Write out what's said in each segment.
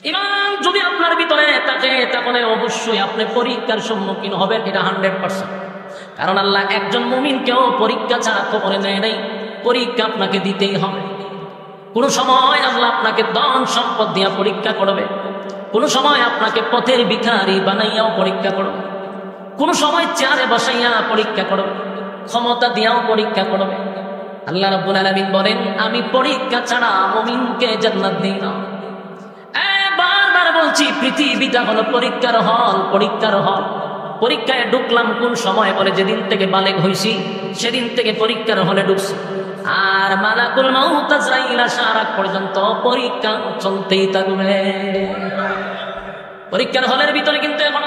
ঈমান যদি আপনার ভিতরে থাকে তাহলে অবশ্যই আপনি পরীক্ষার সম্মুখীন হবেন, এটা 100%। কারণ আল্লাহ একজন মুমিনকেও পরীক্ষা ছাড়া কবরে নেয় নাই, পরীক্ষা আপনাকে দিতেই হবে। কোন সময় আল্লাহ আপনাকে ধন সম্পদ দিয়া পরীক্ষা করবে, কোন সময় আপনাকে পথের ভিখারি বানাইয়াও পরীক্ষা করবে, কোন সময় চেয়ারে বসাইয়া পরীক্ষা করবে, ক্ষমতা দিয়াও পরীক্ষা করবে। আল্লাহ রাব্বুল আলামিন বলেন, আমি পরীক্ষা ছাড়া মুমিনকে জান্নাত দিই না। বারবার বলছি, পৃথিবীটা হলো পরীক্ষার হল, পরীক্ষার হল। পরীক্ষায় ঢুকলাম কোন সময়? বলে যেদিন থেকে বালেগ হইছি সেদিন থেকে পরীক্ষার হলে ঢুকছি। আর মালাকুল মাউত আজরাইল আসার আগ পর্যন্ত পরীক্ষা চলতেই থাকবে। পরীক্ষার হলের ভিতরে কিন্তু এখন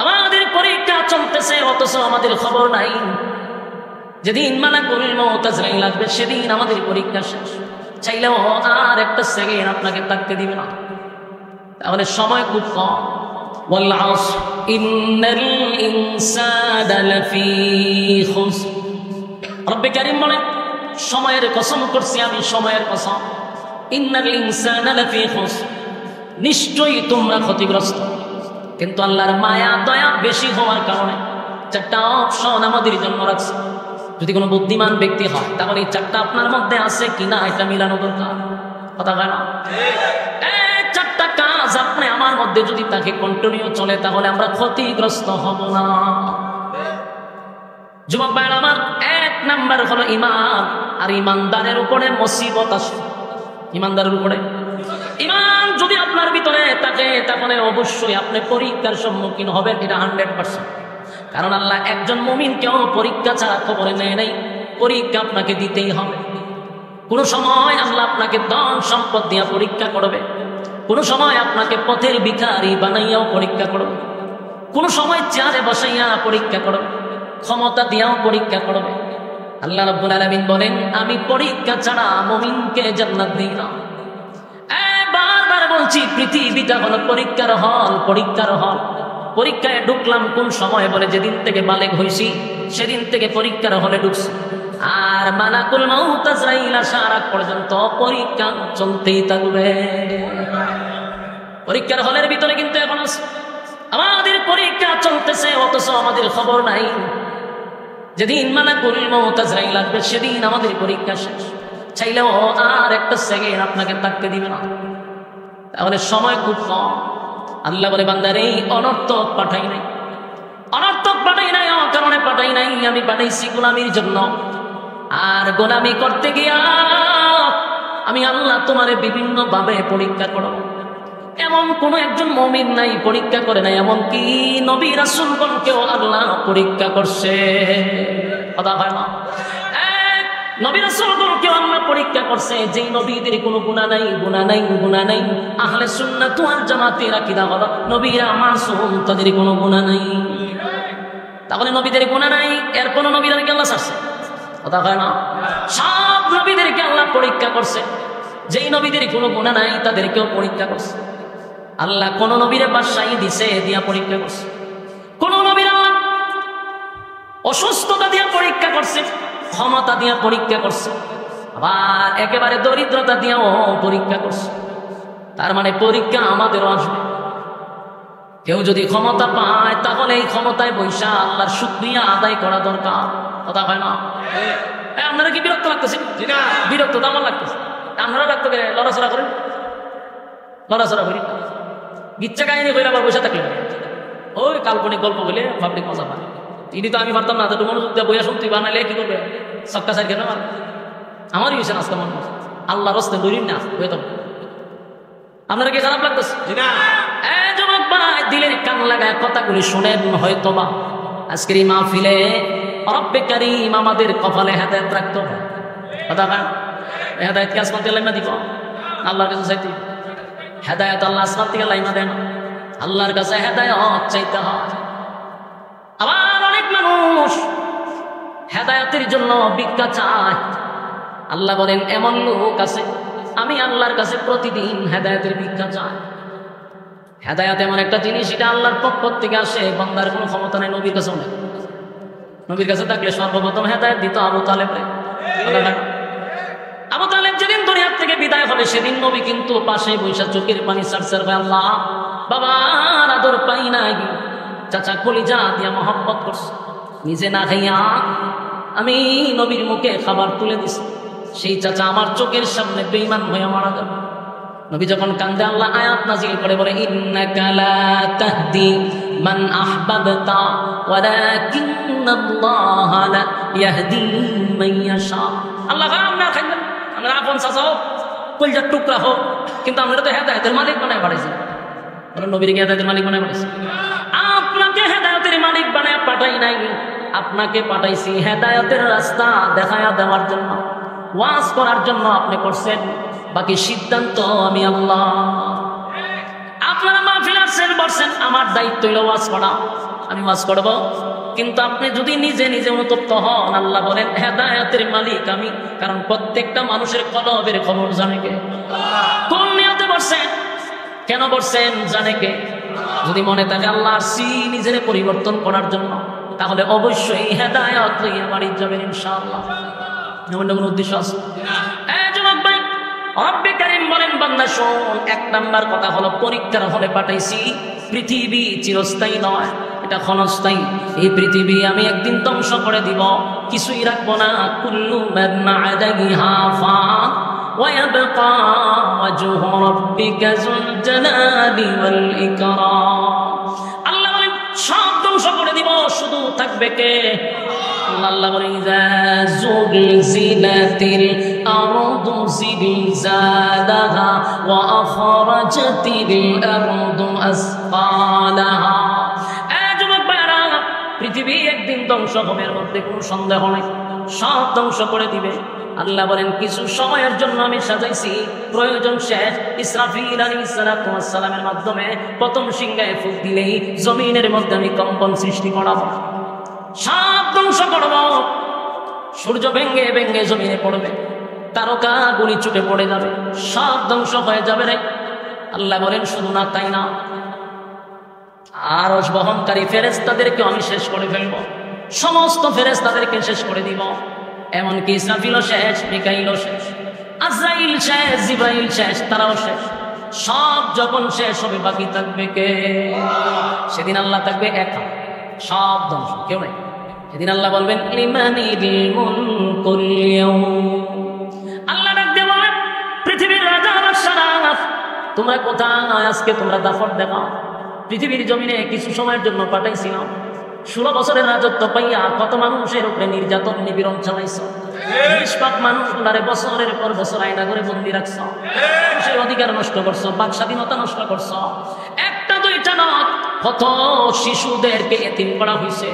আমাদের পরীক্ষা চলতেছে, অথচ আমাদের খবর নাই। যেদিন মালাকুল মাউত আজরাইল আসবে সেদিন আমাদের পরীক্ষা শেষ। চাইলেও আর একটা সেকেন্ড আপনাকে থাকতে দিবে না। তাহলে সময় খুব কম। ওয়াল আসর ইন্নাল ইনসানা লাফি খুসর। রব্বে কারীম বলেন, সময়ের কসম করছি আমি, সময়ের কসম। ইন্নাল ইনসানা লাফি খুসর, নিশ্চয়ই তোমরা ক্ষতিগ্রস্ত। কিন্তু আল্লাহর মায়া দয়া বেশি হওয়ার কারণে চারটা অপশন আমাদের জন্য রাখছে। যদি কোনো বুদ্ধিমান ব্যক্তি হয় তাহলে এই চারটা আপনার মধ্যে আছে কিনা এটা মিলানো দরকার। কথা বলে না? চারটা কাজ আপনি আমার মধ্যে যদি তাকে কন্টিনিউ চলে তাহলে আমরা ক্ষতিগ্রস্ত হব না। যুবক ভাইরা আমার, 1 নাম্বার হলো ঈমান। আর ঈমানদারের উপরে মুসিবত আসে। ঈমানদারের উপরে ঈমান যদি আপনার ভিতরে থাকে তাহলে অবশ্যই আপনি পরীক্ষার সম্মুখীন হবেন, এটা 100%। কারণ আল্লাহ একজন মুমিনকেও পরীক্ষা ছাড়া কবরে নেয় নাই, পরীক্ষা আপনাকে দিতেই হবে। কোন সময় আল্লাহ আপনাকে ধন সম্পদ দিয়া পরীক্ষা করবে, কোন সময় আপনাকে পথের ভিখারি বানাইয়াও পরীক্ষা করবে, কোন সময় চেয়ারে বসাইয়া পরীক্ষা করবে, ক্ষমতা দিয়াও পরীক্ষা করবে। আল্লাহ রাব্বুল আলামিন বলেন, আমি পরীক্ষা ছাড়া মুমিনকে জান্নাত দিই না। বারবার বলছি, পৃথিবীটা হলো পরীক্ষার হল, পরীক্ষার হল। পরীক্ষায় ঢুকলাম কোন সময়? বলে যেদিন থেকে বালেগ হইছি সেদিন থেকে পরীক্ষার হলে ঢুকছি। আর মালাকুল মাউত আজরাইল আসার আগ পর্যন্ত পরীক্ষা চলতেই থাকবে। পরীক্ষার হলের ভিতরে কিন্তু এখন আমাদের পরীক্ষা চলতেছে, অথচ আমাদের খবর নাই। যেদিন মালাকুল মাউত আজরাইল আসবে সেদিন আমাদের পরীক্ষা শেষ। চাইলেও আর একটা সেকেন্ড আপনাকে থাকতে দিবে না। তাহলে সময় খুব কম। আল্লাহ বলে, বান্দার এই অনর্থক পাঠাই নাই, অনর্থক পাঠাই নাই, অকারণে পাঠাই নাই। আমি পাঠাইছি গোলামির জন্য। আর গোলামি করতে গিয়া আমি আল্লাহ তোমারে বিভিন্ন ভাবে পরীক্ষা করব। এমন কোন একজন মুমিন নাই পরীক্ষা করে নাই, এমনকি নবী রাসূলগণকেও আল্লাহ পরীক্ষা করছে। কথা হয় না? নবী রাসূলগণকেও আল্লাহ পরীক্ষা করছে। যেই নবীদের কোনো গুনাহ নাই, গুনাহ নাই, গুনাহ নাই। আহলে সুন্নাত ওয়াল জামাতের আকীদা হলো নবীরা মাসুম, তাদের কোনো গুনাহ নাই। তাহলে নবীদের গুনাহ নাই, এর কোন নবীদেরকে আল্লাহ ছাড়ছে? কথা হয় না? সব নবীদেরকে আল্লাহ পরীক্ষা করছে। যেই নবীদের কোনো গুনাহ নাই তাদেরকেও পরীক্ষা করছে। আল্লাহ কোন নবীরে বাদশাহী দিছে, দিয়া পরীক্ষা করছে। কোন নবীর আল্লাহ অসুস্থতা দিয়া পরীক্ষা করছে, ক্ষমতা দিয়া পরীক্ষা করছে, আবার একেবারে দরিদ্রতা দিয়াও পরীক্ষা করছে। তার মানে পরীক্ষা আমাদেরও আসবে। কেউ যদি ক্ষমতা পায় তাহলে এই ক্ষমতায় বৈশা আল্লাহর শুকরিয়া আদায় করা দরকার। কথা হয় না? আপনারা কি বিরক্ত লাগতেছে? বিরক্ত তো আমার লাগতেছে। আপনারা লাগতো করে লড়াচড়া করেন, লড়াচড়া করি, গিচ্ছা কাহিনী করে আবার বসে থাকলেন। ওই কাল্পনিক গল্প বলে পাবলিক মজা পায়। ইনি তো আমি পারতাম না, তো মনোযোগ দিয়ে বইয়া শুনতে বানাইলে কি করবে? সক্কা সার কেন আমারই হয়েছে আজকে মনে হয়। আল্লাহ রস্তে বলিন না, হয়তো আপনারা কি খারাপ লাগতেছে? যুবক ভাই, দিলের কান লাগায় কথাগুলি শুনেন। হয়তো বা আজকের এই মাহফিলে রব্বে কারীম আমাদের কপালে হেদায়েত রাখতো। কথা বলেন, হেদায়েত কি আসমান থেকে লাইমা দিব? আল্লাহর কাছে চাইতে হেদায়েত আল্লাহ আসমান থেকে লাইমা দেন। আল্লাহর কাছে হেদায়েত চাইতে হয়। আবার অনেক মানুষ হেদায়েতের জন্য ভিক্ষা চায়। আল্লাহ বলেন, এমন লোক আছে আমি আল্লাহর কাছে প্রতিদিন হেদায়েতের ভিক্ষা চাই। হেদায়েত এমন একটা জিনিস, এটা আল্লাহর পক্ষ থেকে আসে, বান্দার কোনো ক্ষমতা নেই। নবীর কাছেও নেই। নবীর কাছে থাকলে সর্বপ্রথম হেদায়েত দিত আবু তালেব। আবু তালেব যেদিন দুনিয়ার থেকে বিদায় হবে সেদিন নবী কিন্তু পাশে বৈশা চোখের পানি সারসার হয়, আল্লাহ বাবার আদর পাই নাই, চাচা কলিজা দিয়া মহব্বত করছে, নিজে না খাইয়া আমি নবীর মুখে খাবার তুলে দিছি, সেই চাচা আমার চোখের সামনে বেঈমান হয়ে মারা যাবে। নবী যখন কান্দে আল্লাহ আয়াত নাযিল করে বলে, ইন্নাকা লা তাহদি মান আহবাবতা ওয়ালাকিন্নাল্লাহা লা ইয়াহদি মান ইয়াশা। আল্লাহ আমরা খাইবেন, আমরা আপন চাচা হোক, কলিজার টুকরা হোক, কিন্তু আমরা তো হেদায়েতের মালিক বানায় পাঠাইছি। বলেন নবীকে হেদায়েতের মালিক বানায় পাঠাইছি? আপনাকে হেদায়েতের মালিক বানায় পাঠাই নাই, আপনাকে পাঠাইছি হেদায়েতের রাস্তা দেখায়া দেওয়ার জন্য, ওয়াজ করার জন্য আপনি করছেন, বাকি সিদ্ধান্ত আমি আল্লাহ। আপনারা মাহফিল আসছেন বলছেন, আমার দায়িত্ব হলো ওয়াজ করা, আমি ওয়াজ করব, কিন্তু আপনি যদি নিজে নিজে অনুতপ্ত হন, আল্লাহ বলেন হেদায়েতের মালিক আমি, কারণ প্রত্যেকটা মানুষের কলবের খবর জানে কে, কোন নিয়তে বলছেন, কেন বলছেন জানে কে। যদি মনে থাকে আল্লাহ আসছি নিজের পরিবর্তন করার জন্য, তাহলে অবশ্যই হেদায়েত লইয়া বাড়ি যাবেন ইনশাআল্লাহ। এমন কোনো উদ্দেশ্য আছে? যুবক ভাই, রব্বে কারীম বলেন বান্দা শোন, এক নাম্বার কথা হলো পরীক্ষার হলে পাঠাইছি। পৃথিবী চিরস্থায়ী নয়, এটা ক্ষণস্থায়ী। এই পৃথিবী আমি একদিন ধ্বংস করে দিব, কিছুই রাখবো না। কুল্লু মান আলাইহা ফান ওয়া ইয়াবকা ওয়াজহু রাব্বিকা যুল জালালি ওয়াল ইকরাম। আল্লাহ বলেন সব ধ্বংস করে দিব, শুধু থাকবে কে? আল্লাহ বলেন ইযা যুলজিলাতিল আরদু জিলজালাহা ওয়া আখরাজাতিল আরদু আসফালাহা। যুবক ভাইরা, পৃথিবী একদিন ধ্বংস হবে, এর মধ্যে কোনো সন্দেহ নেই, সব ধ্বংস করে দিবে। আল্লাহ বলেন কিছু সময়ের জন্য আমি সাজাইছি, প্রয়োজন শেষ ইসরাফিল আলাইহিস সালামের মাধ্যমে প্রথম সিংহায় ফুঁক দিলেই জমিনের মধ্যে আমি কম্পন সৃষ্টি করাবো, সব ধ্বংস করব। সূর্য ভেঙ্গে ভেঙ্গে জমিনে পড়বে, তারকা গুলি ছুটে পড়ে যাবে, সব ধ্বংস হয়ে যাবে রে। আল্লাহ বলেন শুধু না তাই না, আরশ বহনকারী ফেরেশতাদেরকে আমি শেষ করে ফেলবো, সমস্ত ফেরেশতাদেরকে শেষ করে দিব। এমনকি ইসরাফিলও শেষ, মিকাইলও শেষ, আজরাইল শেষ, জিবরাইল শেষ, তারাও শেষ। সব যখন শেষ হবে বাকি থাকবে কে? সেদিন আল্লাহ থাকবে একা, সব ধ্বংস, কেউ নাই। সেদিন আল্লাহ বলবেন লিমানিল মুলকুল ইয়াউম। আল্লাহ ডাক দিয়ে বলেন পৃথিবীর রাজা বাদশারা তোমরা কোথায়? আজকে তোমরা দাফট দেখাও। পৃথিবীর জমিনে কিছু সময়ের জন্য পাঠাইছিলাম, 16 বছরের রাজত্ব পাইয়া কত মানুষের উপরে নির্যাতন নিপীড়ন চালাইছ, নিষ্পাপ মানুষগুলারে বছরের পর বছর আয়না করে বন্দি রাখছ, সেই অধিকার নষ্ট করছো, বাক স্বাধীনতা নষ্ট করছ। একটা দুইটা নয়, কত শিশুদেরকে এতিম করা হয়েছে,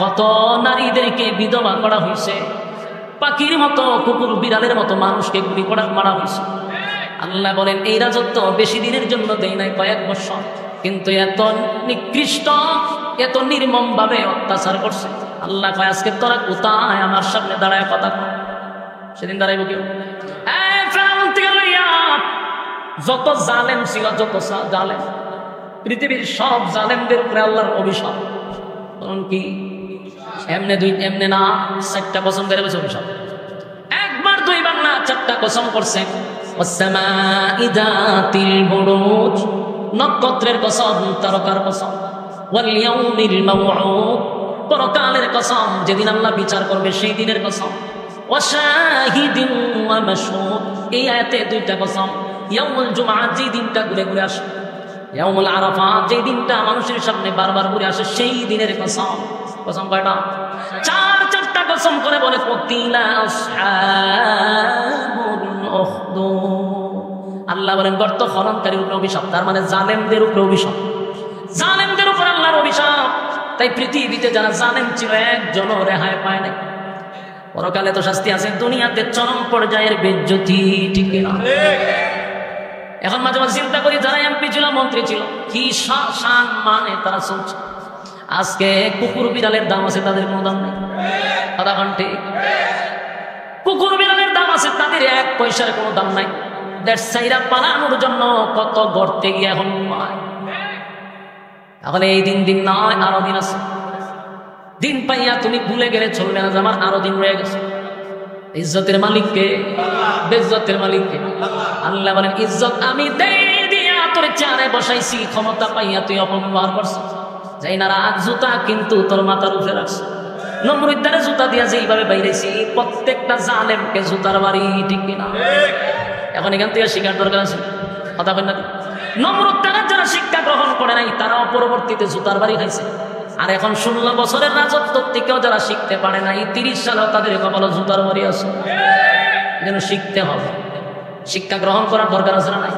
কত নারীদেরকে বিধবা করা হয়েছে, পাখির মতো কুকুর বিড়ালের মতো মানুষকে গুলি করা মারা হয়েছে। আল্লাহ বলেন এই রাজত্ব বেশি দিনের জন্য দেয় নাই, কয়েক বছর, কিন্তু এত নিকৃষ্ট এত নির্মম ভাবে অত্যাচার করছে। আল্লাহ কয় আজকে তোরা কোথায়? আমার সামনে দাঁড়ায় কথা কয়। সেদিন দাঁড়াইব কেউ? যত জালেম ছিল, যত জালেম, পৃথিবীর সব জালেমদের উপরে আল্লাহর অভিশাপ। বলুন কি? এমনে না, 4টা কসম করে বসে অভিশাপ, একবার দুইবার না, 4টা কসম করছে। নক্ষত্রের কসম, তারকার কসম, ওয়াল ইয়াউমিল মাউউদ, পরকালের কসম, যেদিন আল্লাহ বিচার করবে সেই দিনের কসম, ওয়া শাহিদিন ওয়া মাশহুদ। এই আয়াতে 2টা কসম। ইয়াউমুল জুমআ, যে দিনটা ঘুরে ঘুরে আসে, ইয়াউমুল আরাফা, যে দিনটা মানুষের সামনে বারবার ঘুরে আসে, সেই দিনের কসম। কসম কয়টা? 4টা কসম করে বলে কুতিলা আসহাবুল উখদুদ। আল্লাহ বলেন গর্ত খননকারীর উপরে অভিশাপ, তার মানে জালেমদের উপরে অভিশাপ, জালেমদের উপর আল্লাহর অভিশাপ। তাই পৃথিবীতে যারা জালেম ছিল একজনও রেহাই পায় নাই। পরকালে তো শাস্তি আছে, দুনিয়াতে চরম পর্যায়ের বেজ্জতি, ঠিক না? এখন মাঝে মাঝে চিন্তা করি যারা এমপি ছিল, মন্ত্রী ছিল, কি শান মানে তারা চলছে। আজকে কুকুর বিড়ালের দাম আছে, তাদের কোনো দাম নেই। কথা কোন ঠিক? কুকুর বিড়ালের দাম আছে, তাদের 1 পয়সার কোনো দাম নাই। দেশ চাইরা পালানোর জন্য কত গর্তে গিয়ে এখন তাহলে এই দিন নয়, আরো দিন আছে। দিন পাইয়া তুমি ভুলে গেলে চলবে না যে আমার আরো দিন রয়ে গেছে। ইজ্জতের মালিককে, বেইজ্জতের মালিককে। আল্লাহ বলেন ইজ্জত আমি দেই দিয়া তোর চেয়ারে বসাইছি, ক্ষমতা পাইয়া তুই অপব্যবহার করছিস। যাই না রাগ জুতা কিন্তু তোর মাথার উপরে রাখছে। নমরুদ্দারে জুতা দিয়া যেইভাবে বাইরেছি, প্রত্যেকটা জালেমকে জুতার বাড়ি, ঠিক কিনা? এখন এখান থেকে শিকার দরকার আছে, কথা বলেন না? নমরুদ্দারের যারা শিক্ষা গ্রহণ করে নাই তারাও পরবর্তীতে জুতার বাড়ি খাইছে। আর এখন 16 বছরের রাজত্ব থেকেও যারা শিখতে পারে নাই, 30 সালেও তাদের কপালে জুতার বাড়ি আছে। যেন শিখতে হবে, শিক্ষা গ্রহণ করার দরকার আছে না নাই?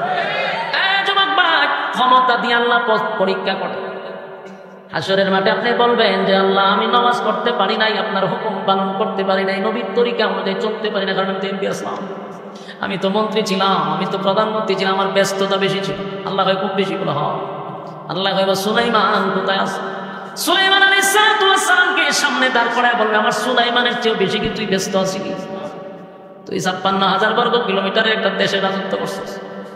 যুবক ভাই, ক্ষমতা দিয়ে আল্লাহ পরীক্ষা করে। হাসরের মাঠে আপনি বলবেন যে আল্লাহ আমি নামাজ পড়তে পারি নাই, আপনার হুকুম পালন করতে পারি নাই, নবীর তরিকা অনুযায়ী চলতে পারি না, কারণ আমি তো এমপি আসলাম, আমি তো মন্ত্রী ছিলাম, আমি তো প্রধানমন্ত্রী ছিলাম, আমার ব্যস্ততা বেশি ছিল। আল্লাহ হয় খুব বেশি বলে হয়। আল্লাহ হয় সুলাইমান কোথায় আছে? সুলাইমান আলাইহিস সালামকে সামনে দাঁড় করায় বলবে আমার সুলাইমানের চেয়েও বেশি কি তুই ব্যস্ত আছিস? তুই 56,000 বর্গ কিলোমিটারের একটা দেশে রাজত্ব করছিস,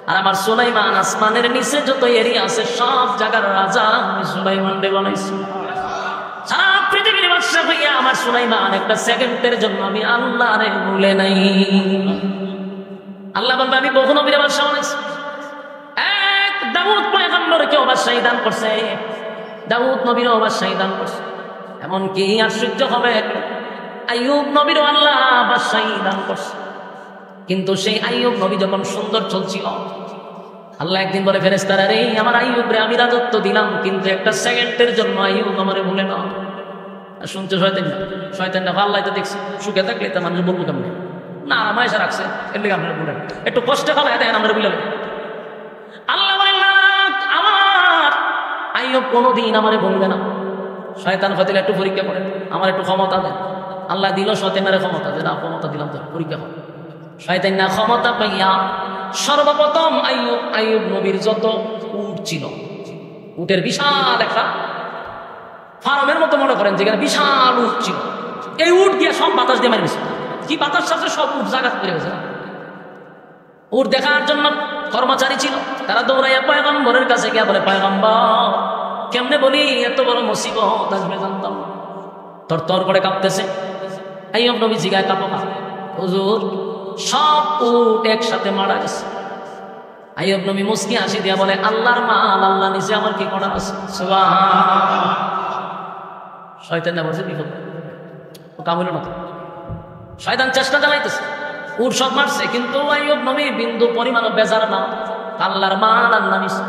আর আমার সুলাইমান আসমানের নিচে যত এরিয়া আছে সব জায়গার রাজা আমি সুলাইমান রে বানাইছি। সারা পৃথিবীর বাদশা হইয়া আমার সুলাইমান একটা সেকেন্ডের জন্য আমি আল্লাহরে ভুলে নাই। আল্লাহ বলবে আমি বহু নবীর বাদশা বানাইছি। এক দাউদ পয়গম্বরকে বাদশাহী দান করছে, দাউদ নবীরও বাদশাহী দান করছে। এমনকি আশ্চর্য হবে, আইয়ুব নবীরও আল্লাহ বাদশাহী দান করছে। কিন্তু সেই আইয়ুব নবী যখন সুন্দর চলছিল, আল্লাহ একদিন বলে ফেরেশতারা রে আমার আইয়ুব রে আমি রাজত্ব দিলাম, কিন্তু একটা সেকেন্ডের জন্য আইয়ুব আমারে ভুলে না। শুনতে শয়তানটা আল্লাহ তো দেখছি সুখে থাকলে তা মানুষ বলবো কেমন না, আরামাইসা রাখছে এর লিগে আপনারা বলেন একটু কষ্টে ফেলায় দেন আমরা বলে। আল্লাহ বলেন আমার আইয়ুব কোনোদিন আমারে বলবে না। শয়তান হয়তো একটু পরীক্ষা করেন, আমার একটু ক্ষমতা দেন। আল্লাহ দিল শয়তানের ক্ষমতা, যে না ক্ষমতা দিলাম তো পরীক্ষা হবে। শয়তান না ক্ষমতা পাইয়া সর্বপ্রথম আইয়ুব নবীর যত উট ছিল, উটের বিশাল একটা ফার্মের মতো মনে করেন, যেখানে বিশাল উট ছিল, এই উট গিয়ে সব বাতাস দিয়ে মারি গেছে। কি বাতাস আছে, সব উট জায়গা করে গেছে। উট দেখার জন্য কর্মচারী ছিল, তারা দৌড়াইয়া পয়গম্বরের কাছে গিয়া বলে পয়গম্বর কেমনে বলি এত বড় মুসিবত আসবে জানতাম না। তর করে কাঁপতেছে। আইয়ুব নবী জিগায় কাঁপো না হুজুর, সব উট একসাথে মারা গেছে। আইয়ুব নবী মুস্কি হাসি দিয়া বলে আল্লাহর মাল আল্লাহ নিচে আমার কি করার আছে? সুবহানাল্লাহ। শয়তান না বলছে বিপদ ও কামড় না, শয়তান চেষ্টা চালাইতেছে, উট সব মারছে, কিন্তু আইয়ুব নবী বিন্দু পরিমাণ বেজার না। আল্লাহর মাল আল্লাহ নিচে,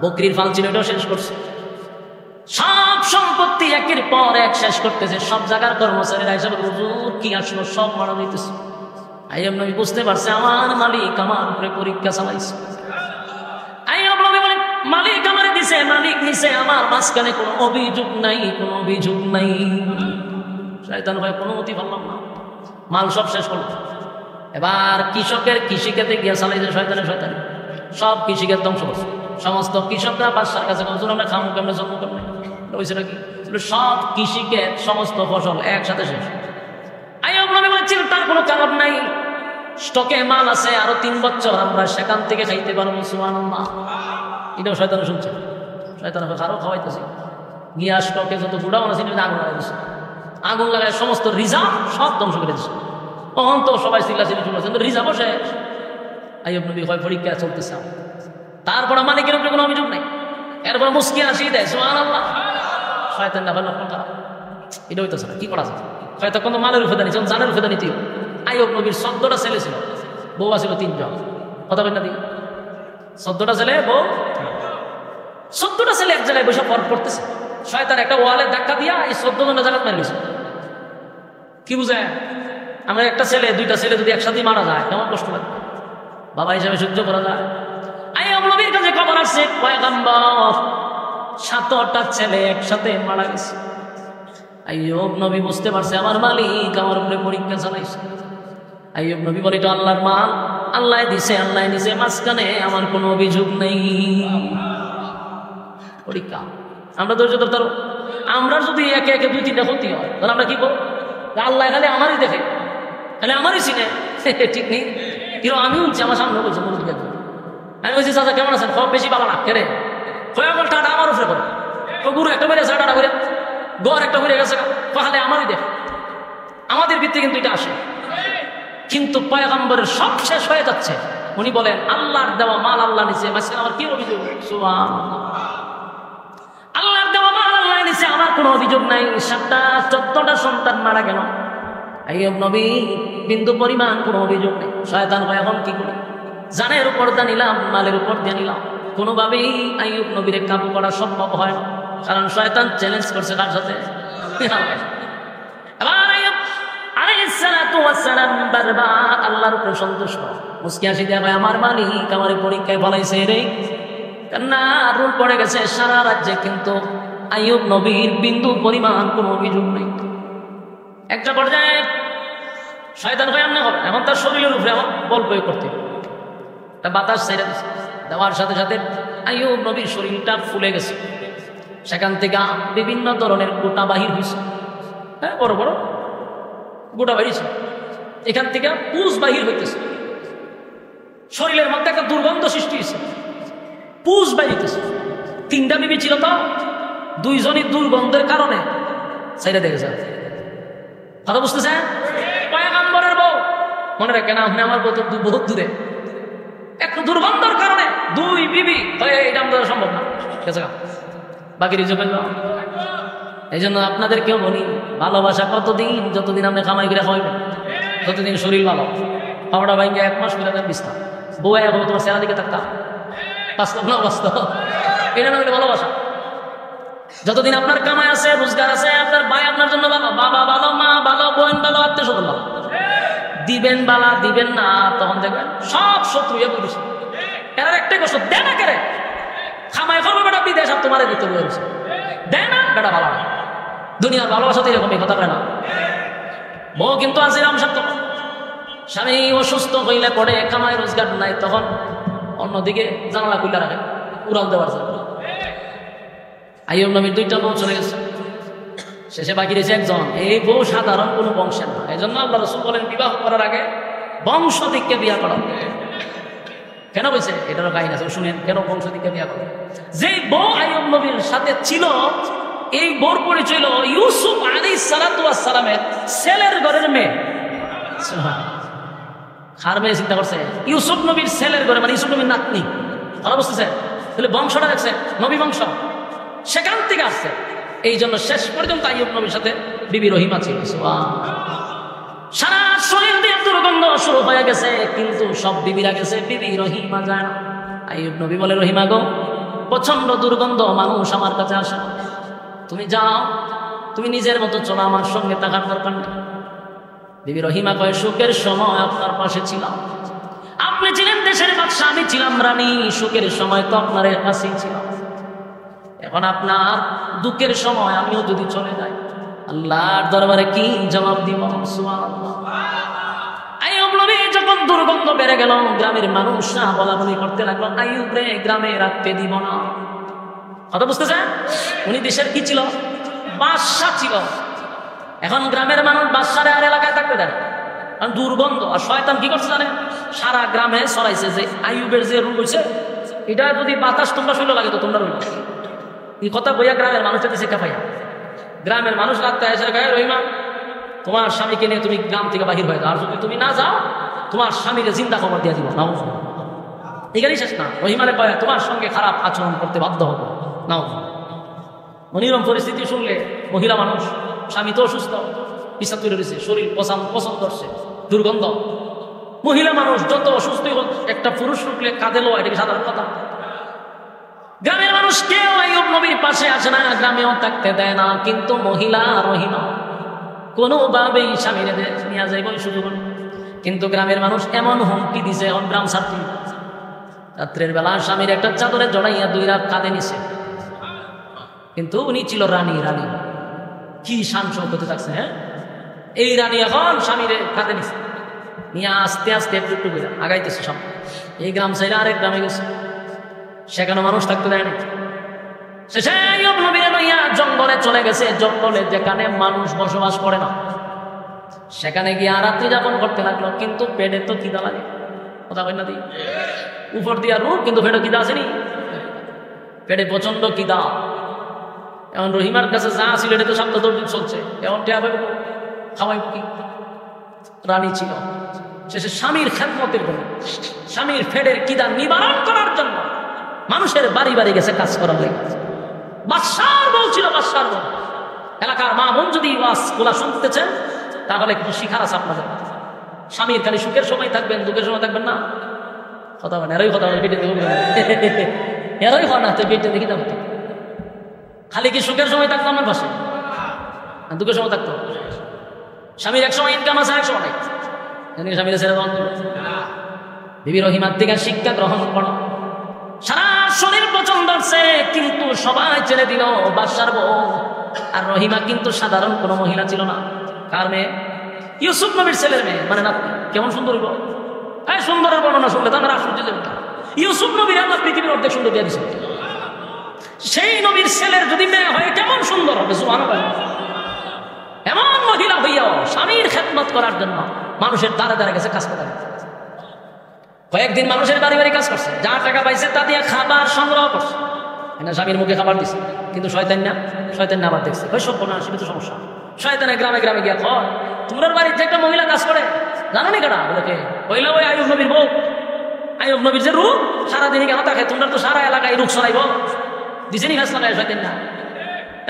বকরির ফাল ছিল এটাও শেষ করছে, সব সম্পত্তি একের পর এক শেষ করতেছে। সব জায়গার কর্মচারীরা হিসাবে হুজুর কি আসলো, সব মারা যাইতেছে। আইয়ুব নবী বুঝতে পারছে আমার মালিক আমার উপরে পরীক্ষা চালাইছে। আইয়ুব নবী বলে মালিক আমারে দিছে, মালিক নিছে, আমার মাঝখানে কোনো অভিযোগ নাই, কোনো অভিযোগ নাই। শয়তান ভাই কোনো মতি পারলাম না, মাল সব শেষ করলো। এবার কৃষকের কৃষিক্ষেত্রে গিয়া চালাইছে শয়তানের শয়তান, সব কৃষিক্ষেত ধ্বংস করছে। সমস্ত কৃষকরা বাদশার কাছে আমরা খামু কেমনে জন্ম কেমনে হয়েছে নাকি, সব কৃষিক্ষেত সমস্ত ফসল একসাথে শেষ। আইয়ুব নবী বলে চিন্তার কোনো কারণ নাই, স্টকে মাল আছে, আরো 3 বছর আমরা সেখান থেকে খাইতে পারবো। সুবহানাল্লাহ। এটাও শয়তান শুনছে, শয়তান আরো খাওয়াইতেছে। গিয়া স্টকে যত গুড়াও আছে আগুন লাগাই দিচ্ছে, আগুন লাগায় সমস্ত রিজার্ভ সব ধ্বংস করে দিচ্ছে। তখন তো সবাই চিল্লাচিল্লি চলেছে, রিজার্ভ বসে। আইয়ুব নবী হয় পরীক্ষা চলতেছে, তারপরে মালিকের উপরে কোনো অভিযোগ নাই। এরপর মুস্কি হাসি দেয় সুবহানাল্লাহ। শয়তান না লক্ষণ খারাপ, এটা হইতেছে না, কি করা যায়? শয়তান কোনো মালের উপরে নিচ্ছে, জানের উপরে নিতে। আইয়ুব নবীর 14টা ছেলে ছিল, বউ আছিল 3 জন। কথা বলেন না দিকে 14টা ছেলে, বউ 14টা ছেলে এক জায়গায় বসে পড়তেছে। শয়তান একটা ওয়ালে ধাক্কা দিয়া এই 14 জনের জায়গা মেরে গেছে। কি বুঝে? আমরা একটা ছেলে 2টা ছেলে যদি একসাথে মারা যায় কেমন কষ্ট লাগে, বাবা হিসাবে সহ্য করা যায়? আইয়ুব নবীর কাছে খবর আসছে পয়গম্বর 7টা ছেলে একসাথে মারা গেছে। আইয়ুব নবী বুঝতে পারছে আমার মালিক আমার উপরে পরীক্ষা চালাইছে। আইয়ুব নবী বলে এটা আল্লাহর মাল, আল্লাহ দিছে, আল্লাহ নিছে, মাঝখানে আমার কোনো অভিযোগ নেই। পরীক্ষা আমরা ধৈর্য ধরতে পারবো? আমরা যদি একে একে 2-3টা ক্ষতি হয় তাহলে আমরা কি করবো? আল্লাহ খালি আমারই দেখে, খালি আমারই চিনে, ঠিক নেই। কিন্তু আমি উঠছি আমার সামনে বলছি, আমি বলছি চাচা কেমন আছেন? খুব বেশি ভালো না কেড়ে টাটা আমার উপরে করে, গুরু একটা বেড়ে আছে টাটা করে, গড় একটা বেড়ে গেছে, তাহলে আমারই দেখ। আমাদের ভিত্তি কিন্তু এটা আসে। কিন্তু পয়গম্বরের সব শেষ হয়ে যাচ্ছে, উনি বলেন আল্লাহর দেওয়া মাল আল্লাহ নিছে, আমার কি অভিযোগ? সুবহানাল্লাহ, আল্লাহর দেওয়া মাল আল্লাহ নিছে, আমার কোনো অভিযোগ নাই। 7টা 14টা সন্তান মারা গেল, আইয়ুব নবী বিন্দু পরিমাণ কোনো অভিযোগ নেই। শয়তান কয় এখন কি করি, জানের উপর দিয়ে নিলাম, মালের উপর দিয়ে নিলাম, কোনোভাবেই আইয়ুব নবীর কাবু করা সম্ভব হয় না, কারণ শয়তান চ্যালেঞ্জ করছে তার সাথে। এবার আইয়ুব আলাইহিস সালাতু ওয়াস সালাম বারবার আল্লাহর উপর সন্তুষ্ট, মুস্কি হাসি দিয়ে কয় আমার মালিক আমার পরীক্ষায় ফলাইছে রে। কান্না রুল পড়ে গেছে সারা রাজ্যে, কিন্তু আইয়ুব নবীর বিন্দু পরিমাণ কোনো অভিযোগ নেই। একটা পর্যায়ে শয়তান কয় এমন হবে, এখন তার শরীরের উপরে আমার বল প্রয়োগ করতে, তা বাতাস ছেড়ে দিচ্ছে, দেওয়ার সাথে সাথে আইয়ুব নবীর শরীরটা ফুলে গেছে, সেখান থেকে বিভিন্ন ধরনের গোটা বাহির হয়েছে। হ্যাঁ, বড় বড় গোটা বাহিরছে, এখান থেকে পুষ বাহির হইতেছে, শরীরের মধ্যে একটা দুর্গন্ধ সৃষ্টি হয়েছে, পুষ বাহিরতেছে। 3টা বিবি ছিল, তো 2জনই দুর্গন্ধের কারণে ছেড়ে দেখেছে। কথা বুঝতেছে? পয়গম্বরের বউ, মনে রাখেন আপনি আমার বউ তো বহুত দূরে, একটু দুর্গন্ধের কারণে 2 বিবি, এটা আমাদের সম্ভব না, বাকি রিজু করল। এই জন্য আপনাদেরকেও বলি, ভালোবাসা কতদিন, যতদিন আপনি কামাই করে খাওয়াইবেন, ততদিন শরীর ভালো। খাওয়াটা ভাইকে 1 মাস করে দেন বিস্তার, বউ এখন তোমার চেহারা দিকে থাকতাম, বাস্তব না বাস্তব, এটা না হলে ভালোবাসা। যতদিন আপনার কামাই আছে, রোজগার আছে, আপনার ভাই আপনার জন্য ভালো, বাবা ভালো, মা ভালো, বোন ভালো, আত্মীয় স্বজন ভালো, দিবেন বালা, দিবেন না তখন দেখবেন সব শত্রু পুলিশ। এর একটাই কষ্ট, দেয় না কেরে খামাই করবো বেটা বিদেশ, আর তোমার দিতে বলেছে দেয় না বেটা ভালো না। দুনিয়ার ভালোবাসা তো এরকম কথা বলে না। বউ কিন্তু আছে রামসার, তখন স্বামী অসুস্থ হইলে পড়ে, কামাই রোজগার নাই, তখন অন্যদিকে জানালা খুলে রাখে, উড়াল দেওয়ার জন্য। আইয়ুব নবীর 2টা বউ চলে গেছে, শেষে বাকি রয়েছে একজন। এই বউ সাধারণ কোনো বংশের না, এই জন্য আল্লাহ রাসূল বলেন বিবাহ করার আগে বংশ দিককে বিয়া করা। কেন বলছে? এটারও কাহিনী আছে, শুনেন কেন বংশ দিককে বিয়া করা। যে বউ আইয়ুব নবীর সাথে ছিল, এই বউর পরিচয় হলো ইউসুফ আলাইহিস সালাতু ওয়াস সালামের ছেলের ঘরের মেয়ে। কার মেয়ে চিন্তা করছে? ইউসুফ নবীর ছেলের ঘরে, মানে ইউসুফ নবীর নাতনি। ভালো বুঝতেছে? তাহলে বংশটা দেখছে, নবী বংশ সেখান থেকে আসছে। এই জন্য শেষ পর্যন্ত আইয়ুব নবীর সাথে বিবি রহিমা ছিল। সারা শরীর দিয়ে দুর্গন্ধ শুরু হয়ে গেছে, কিন্তু সব বিবিরা গেছে, বিবি রহিমা যায় না। আইয়ুব নবী বলে, রহিমা গো, প্রচন্ড দুর্গন্ধ, মানুষ আমার কাছে আসে, তুমি যাও, তুমি নিজের মতো চলো, আমার সঙ্গে থাকার দরকার নেই। বিবি রহিমা কয়, সুখের সময় আপনার পাশে ছিলাম, আপনি ছিলেন দেশের বাদশা, আমি ছিলাম রানী, সুখের সময় তো আপনার কাছেই ছিলাম, এখন আপনার দুঃখের সময় আমিও যদি চলে যাই, আল্লাহর দরবারে কি জবাব দিব? সুবহানাল্লাহ। আইয়ুব নবী যখন দুর্গন্ধ বেড়ে গেল, গ্রামের মানুষরা বলা বলি করতে লাগলো, আইয়ুব রে গ্রামে রাখতে দিব না। কথা বুঝতেছেন? উনি দেশের কি ছিল? বাদশা ছিল। এখন গ্রামের মানুষ বাদশারে আর এলাকায় থাকতে দেয়, কারণ দুর্গন্ধ। আর শয়তান কি করছে জানেন? সারা গ্রামে ছড়াইছে যে আইয়ুবের যে রোগ হয়েছে, এটা যদি বাতাস তোমরা শুনলে লাগে তো তোমরা রইল। এই কথা বইয়া গ্রামের মানুষটা দিছে কাপাইয়া। গ্রামের মানুষ রাখতে এসে গায়ে, রহিমা তোমার স্বামীকে নিয়ে তুমি গ্রাম থেকে বাহির হয়ে যাও, আর যদি তুমি না যাও তোমার স্বামীকে জিন্দা খবর দিয়ে দিব। নাও, এখানেই শেষ না, রহিমারে কয় তোমার সঙ্গে খারাপ আচরণ করতে বাধ্য হবো। নাও, মনিরম পরিস্থিতি শুনলে মহিলা মানুষ, স্বামী তো অসুস্থ, পিছা তুলে রয়েছে, শরীর পছন্দ করছে, দুর্গন্ধ। মহিলা মানুষ যত অসুস্থ হোক, একটা পুরুষ রুখলে কাঁদে লো, এটা কি সাধারণ কথা? গ্রামের মানুষ কেউ আইয়ুব নবীর পাশে আসে না, গ্রামেও থাকতে দেয় না, কিন্তু মহিলা রহিমা কোনোভাবেই স্বামী নিয়ে যাইব সুযোগ। কিন্তু গ্রামের মানুষ এমন হুমকি দিছে, এখন গ্রাম ছাড়তে। রাত্রের বেলা স্বামীর একটা চাদরে জড়াইয়া 2 রাত কাঁদে নিছে, কিন্তু উনি ছিল রানী। রানী কি শান শৌকতে থাকছে, হ্যাঁ? এই রানী এখন স্বামীরে কাঁদে নিছে, নিয়ে আস্তে আস্তে একটু একটু করে আগাইতেছে সব। এই গ্রাম ছেড়ে আরেক গ্রামে গেছে, সেখানে মানুষ থাকতে দেয় না। শেষে আইয়ুব নবী লইয়া জঙ্গলে চলে গেছে, জঙ্গলে যেখানে মানুষ বসবাস করে না, সেখানে গিয়ে রাত্রি যাপন করতে লাগলো। কিন্তু পেটে তো খিদা লাগে, কথা কই না দি, উপর দিয়া রূপ, কিন্তু পেটে খিদা আসেনি, পেটে প্রচন্ড খিদা। এখন রহিমার কাছে যা ছিল এটা তো সপ্তাহ 10 দিন চলছে, এখন টেয়া পাইব, খাওয়াইব কি? রানী ছিল, শেষে স্বামীর খেদমতের জন্য, স্বামীর ফেডের কিদা নিবারণ করার জন্য মানুষের বাড়ি বাড়ি গেছে কাজ করার লেগে। বাদশার বলছিল, বাদশার বল, এলাকার মা বোন যদি ওয়াজগুলা শুনতেছেন তাহলে কিছু শিখার আছে আপনাদের। স্বামীর খালি সুখের সময় থাকবেন, দুঃখের সময় থাকবেন না। কথা বলেন, এরই কথা বলেন, পেটে এরই হয় না তো পেটে দেখি না। খালি কি সুখের সময় থাকতো আমার পাশে, দুঃখের সময় থাকতো? স্বামীর এক সময় ইনকাম আছে, এক সময় নাই। স্বামীর ছেড়ে দেওয়া, বিবি রহিমার থেকে শিক্ষা গ্রহণ করো। সারা শরীর পছন্দ আছে কিন্তু সবাই ছেড়ে দিল বাদশার বউ। আর রহিমা কিন্তু সাধারণ কোনো মহিলা ছিল না। কার মেয়ে? ইউসুফ নবীর ছেলের মেয়ে, মানে না। কেমন সুন্দর হইব! হ্যাঁ, সুন্দরের বর্ণনা শুনলে তো আমরা আশ্চর্য যাবো। ইউসুফ নবীর আল্লাহ পৃথিবীর অর্ধেক সুন্দর দিয়ে দিয়েছে। সেই নবীর ছেলের যদি মেয়ে হয় কেমন সুন্দর হবে! সুবহানাল্লাহ। এমন মহিলা হইয়াও স্বামীর খেদমত করার জন্য মানুষের দ্বারে দ্বারে গেছে কাজ করে। কয়েকদিন মানুষের বাড়ি বাড়ি কাজ করছে, যা টাকা পাইছে তা দিয়ে খাবার সংগ্রহ করছে। স্বামীর মুখে খাবার দিচ্ছে, কিন্তু শয়তান না আবার দেখছে ওই সব বোনা আসলে তো সমস্যা। শয়তানে গ্রামে গ্রামে গিয়া কয়, তোমার বাড়িতে একটা মহিলা কাজ করে, জানো নি কেনা? বলে কে? ওই আইয়ুব নবীর বউ। আইয়ুব নবীর যে রূপ, সারাদিনই কেন থাকে? তোমরা তো সারা এলাকায় রূপ ছড়াইব, দিছে নি ফেসলা গায়ে শয়তান না।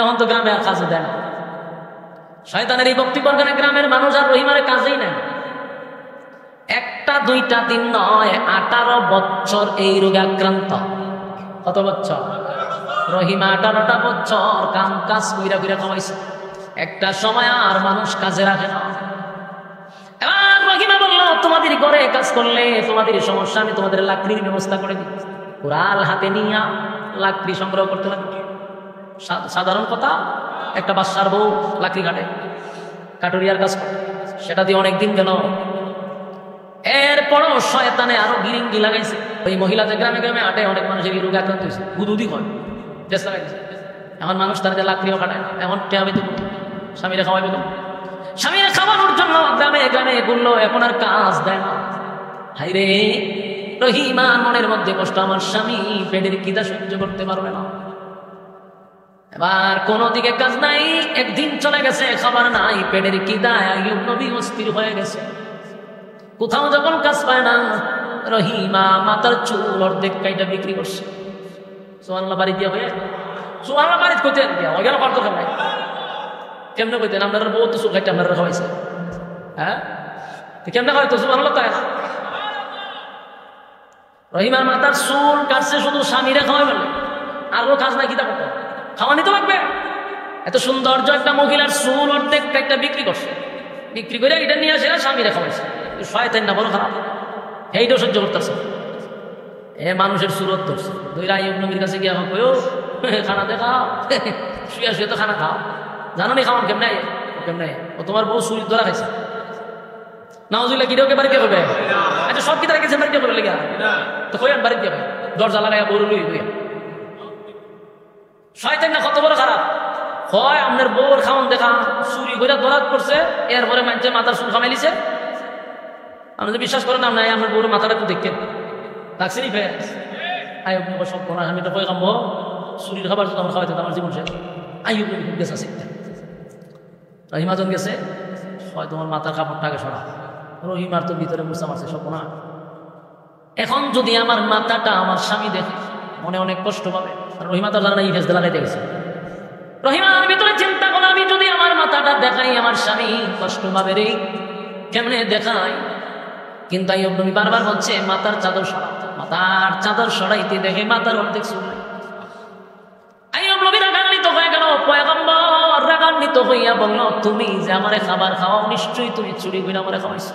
এখন তো গ্রামে আর কাজও দেয় না। শয়তানের এই বক্তব্য কারণে গ্রামের মানুষ আর রহিমারে কাজেই নেয়। একটা দুইটা দিন নয়, 18 বছর এই রোগে আক্রান্ত। কত বছর? রহিমা 18টা বছর কাম কাজ কইরা কইরা খাওয়াইছে। একটা সময় আর মানুষ কাজে রাখে না। এবার রহিমা বলল, তোমাদের ঘরে কাজ করলে তোমাদের সমস্যা, আমি তোমাদের লাকড়ির ব্যবস্থা করে দিই। কুড়াল হাতে নিয়ে লাকড়ি সংগ্রহ করতে লাগবে। সাধারণ কথা, একটা বাদশার বউ লাকড়ি কাটে, কাটুরিয়ার কাজ করে, সেটা দিয়ে অনেকদিন গেল। এরপরও শয়তানে আরো গিরিঙ্গি লাগাইছে। ওই মহিলা যে গ্রামে গ্রামে আটে, অনেক মানুষের এই রোগে আক্রান্ত হয়েছে, গুদুদি হয়, চেষ্টা লাগাইছে। এখন মানুষ তার যে লাকড়িও কাটায় না। এখন টেহাবে তো স্বামীরা খাওয়াইবে তো, স্বামীরা খাওয়ানোর জন্য গ্রামে গ্রামে ঘুরলো, এখন আর কাজ দেয় না। হাইরে রহিমা মনের মধ্যে কষ্ট, আমার স্বামী পেটের খিদা সহ্য করতে পারবে না। এবার কোন দিকে কাজ নাই, একদিন চলে গেছে, খাবার নাই, পেটের খিদায় আইয়ুব নবী অস্থির হয়ে গেছে। কোথাও যখন কাজ পায় না, রহিমা মাথার চুল অর্ধেক কাইটা বিক্রি করছে। সুবহানাল্লাহ। বাড়ি দিয়া হয়ে সুবহানাল্লাহ বাড়িতে কইতেন দিয়া ওই গেল পারতো খাবে কেমনে কইতেন? আপনারা বউ তো চুল কাইটা আপনারা খাওয়াইছে, হ্যাঁ কেমনে খাওয়াইতো? সুবহানাল্লাহ। তাই না? রহিমার মাথার চুল কাটছে শুধু স্বামীরা খাওয়াই বলে, আরো কাজ নাই, কিতা করতো? খাওয়ানি তো লাগবে। এত সৌন্দর্য একটা মহিলার চুল অর্ধেক কাইটা বিক্রি করছে, বিক্রি করে এটা নিয়ে আসে স্বামীরা খাওয়াইছে। শয়তান না, বড় খারাপ, এইটাও সহ্য করতেছে। মানুষের সুরত ধরছে, দুইটা আইয়ুব নবীর কাছে গিয়া কইও, খানা দেখা শুয়ে শুয়ে তো খানা খাও, জানো নি খাওয়ান কেমনে? কেমনে? ও তোমার বউ চুরি ধরা খাইছে। নাউজুবিল্লাহ। কিরকে বাড়িতে করবে? আচ্ছা, সব কি তারা গেছে বাড়িতে করে লেগে তো কইয়ান বাড়িতে যাবে, দরজা লাগাইয়া বড় লই হইয়া। শয়তান না কত বড় খারাপ হয়! আপনার বউর খাওয়ান দেখা চুরি করে ধরাত করছে, এরপরে মানছে মাথার চুল খামাইলিছে। আপনি তো বিশ্বাস করেন না, আমার বউর মাথাটা একটু দেখেন, লাগছে নি ফেস আইয়ুব নবী সব কোনা। আমি তো কই খাবো চুরির খাবার যদি আমার খাওয়াইতে আমার জীবন শেষ। আইয়ুব নবী খুব গেছে শিখতে। রহিমাজন গেছে, হয় তোমার মাথার কাপড়টাকে সরা। রহিমার তো ভিতরে মুসা মারছে সব কোনা। এখন যদি আমার মাথাটা আমার স্বামী দেখে মনে অনেক কষ্ট পাবে। রহিমা তো জানা এই ফেস লাগাইতে গেছে। রহিমার ভিতরে চিন্তা করো, আমি যদি আমার মাথাটা দেখাই আমার স্বামী কষ্ট পাবে রে, কেমনে দেখাই? কিন্তু আইয়ুব নবী বারবার বলছে মাথার চাদর সরাও, মাথার চাদর সরাইতে দেখে মাথার অর্ধেক চুল নাই। আইয়ুব নবী রাগান্বিত হয়ে গেল। পয়গম্বর রাগান্বিত হইয়া বলল, তুমি যে আমারে খাবার খাওয়াও, নিশ্চয়ই তুমি চুরি করে আমারে খাওয়াইছো।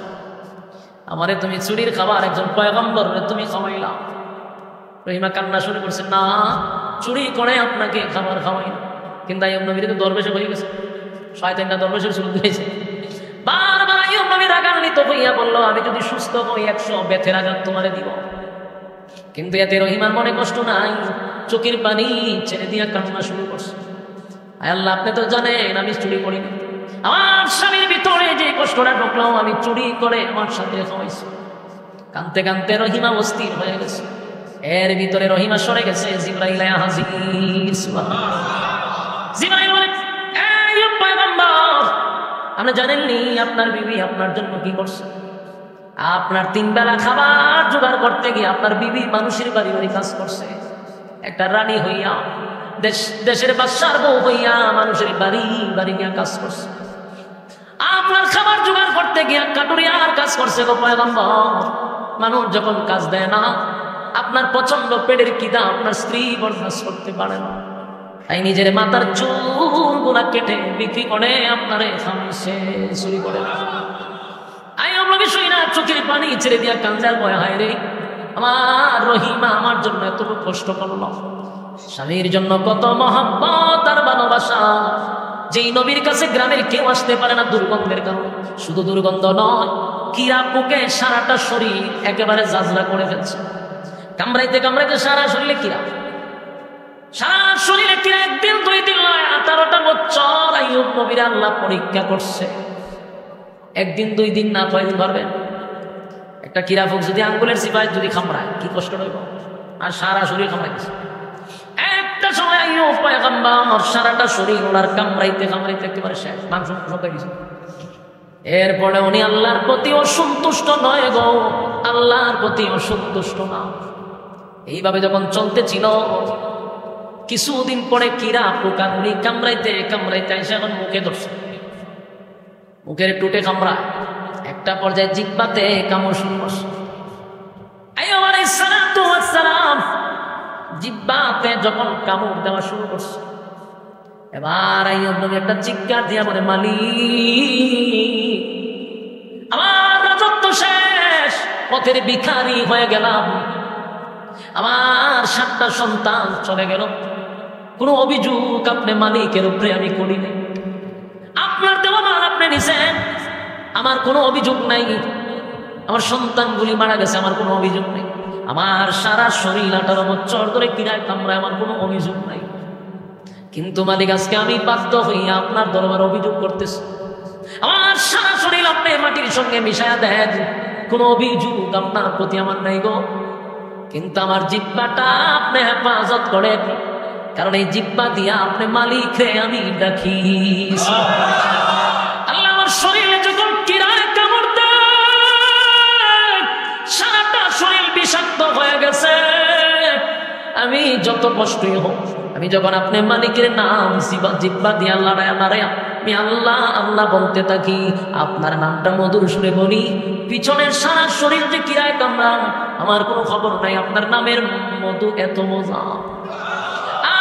আমারে তুমি চুরির খাবার একজন পয়গম্বর তুমি খাওয়াইলা। রহিমা কান্না শুরু করছে, না চুরি করে আপনাকে খাবার খাওয়াই না। কিন্তু আইয়ুব নবীর তো দরবেশে হয়ে গেছে, শয়তানটা দরবেশের শুরু দিয়েছে। বারবার আইয়ুব নবী রাগান্বিত হইয়া বলল, আমি যদি সুস্থ হই 100 বেতের আঘাত তোমারে দিব। কিন্তু এতে রহিমার মনে কষ্ট নাই, চোখের পানি ছেড়ে দিয়া কান্না শুরু করছে। আয় আল্লাহ, আপনি তো জানেন আমি চুরি করিনি, আমার স্বামীর ভিতরে যে কষ্টটা ঢুকলো আমি চুরি করে আমার সাথে খাওয়াইছি। কানতে কানতে রহিমা অস্থির হয়ে গেছে। এর ভিতরে রহিমা সরে গেছে। জিবরাইল হাজির। জিবরাইল বলে, আইয়ুব পয়গম্বর, আপনি জানেননি আপনার বিবি আপনার জন্য কি করছে? আপনার 3 বেলা খাবার জোগাড় করতে গিয়ে আপনার বিবি মানুষের বাড়ি বাড়ি কাজ করছে, একটা রানী হইয়া দেশের বাদশার বউ হইয়া মানুষের বাড়ি বাড়ি গিয়া কাজ করছে। আপনার খাবার জোগাড় করতে গিয়া কাটুরিয়ার কাজ করছে গো পয়গম্বর। মানুষ যখন কাজ দেয় না, আপনার প্রচন্ড পেটের খিদা আপনার স্ত্রী বরদাস্ত করতে পারে না, তাই নিজের মাথার চুলগুলা কেটে বিক্রি করে আপনারে খামিছে চুরি করে। আপনাকে শুই না, চোখের পানি ছেড়ে দিয়া কান্দার ভয়, হায় রে আমার রহিমা আমার জন্য এতটুকু কষ্ট করলো। স্বামীর জন্য কত মহব্বত আর ভালোবাসা, যেই নবীর কাছে গ্রামের কেউ আসতে পারে না দুর্গন্ধের কারণে। শুধু দুর্গন্ধ নয়, কিরা পোকে সারাটা শরীর একেবারে জাজরা করে ফেলছে। কামড়াইতে কামড়াইতে সারা শরীরে কিরা, সারা শরীরে কিরা। একদিন 2 দিন নয়, 18টা বছর আইয়ুব নবীর আল্লাহ পরীক্ষা করছে। একদিন 2 দিন না, কয়দিন পারবেন? একটা কিরা পোক যদি আঙ্গুলের সিপাই যদি কামড়ায় কি কষ্ট হইব, আর সারা শরীর কামড়াইছে। একটা সময় আইয়ুব পয়গম্বর সারাটা শরীর ওনার কামড়াইতে কামড়াইতে একেবারে শেষ, মাংস শুকিয়ে গেছে। এরপরে উনি আল্লাহর প্রতি অসন্তুষ্ট নয় গো, আল্লাহর প্রতি অসন্তুষ্ট না। এইভাবে যখন চলতেছিল, কিছুদিন পরে কিরা পোকা উনি কামড়াইতে কামড়াইতে এসে এখন মুখে ধরছে, মুখের টুটে কামড়ায়। একটা পর্যায়ে জিহ্বাতে কামড় শুরু করছে। আইয়ুব আলাইহিস সালাতু ওয়াস সালাম জিহ্বাতে যখন কামড় দেওয়া শুরু করছে, এবার আইয়ুব নবী একটা চিৎকার দিয়া বলে, মালিক আমার রাজত্ব শেষ, পথের ভিখারি হয়ে গেলাম, আমার 7টা সন্তান চলে গেল, কোনো অভিযোগ আপনি মালিকের উপরে আমি করি নাই, আপনার দেওয়া মাল আপনি নিছেন, আমার কোনো অভিযোগ নাই, আমার সন্তানগুলি মারা গেছে, আমার কোনো অভিযোগ নেই, আমার সারা শরীর 18 বছর ধরে কিরায় কামড়ায়, আমার কোনো অভিযোগ নাই। কিন্তু মালিক আজকে আমি বাধ্য হইয়া আপনার দরবার অভিযোগ করতেছি, আমার সারা শরীর আপনি মাটির সঙ্গে মিশায়া দেন, কোনো অভিযোগ আপনার প্রতি আমার নাই গো। কিন্তু আমার জিহ্বাটা আপনি হেফাজত করেন, কারণ এই জিহ্বা দিয়া আপনি মালিক রে আমি ডাকি। আল্লাহ আমার শরীরে যখন কিরায় কামড় দেয়, সারাটা শরীর বিষাক্ত হয়ে গেছে, আমি যত কষ্টই হোক, আমি যখন আপনি মালিকের নাম জিহ্বা দিয়ে আল্লাহ আমি আল্লাহ আল্লাহ বলতে থাকি, আপনার নামটা মধুর সুরে বলি, পিছনের সারা শরীর যে কিরায় কামড়া আমার কোনো খবর নাই। আপনার নামের মধু এত মজা,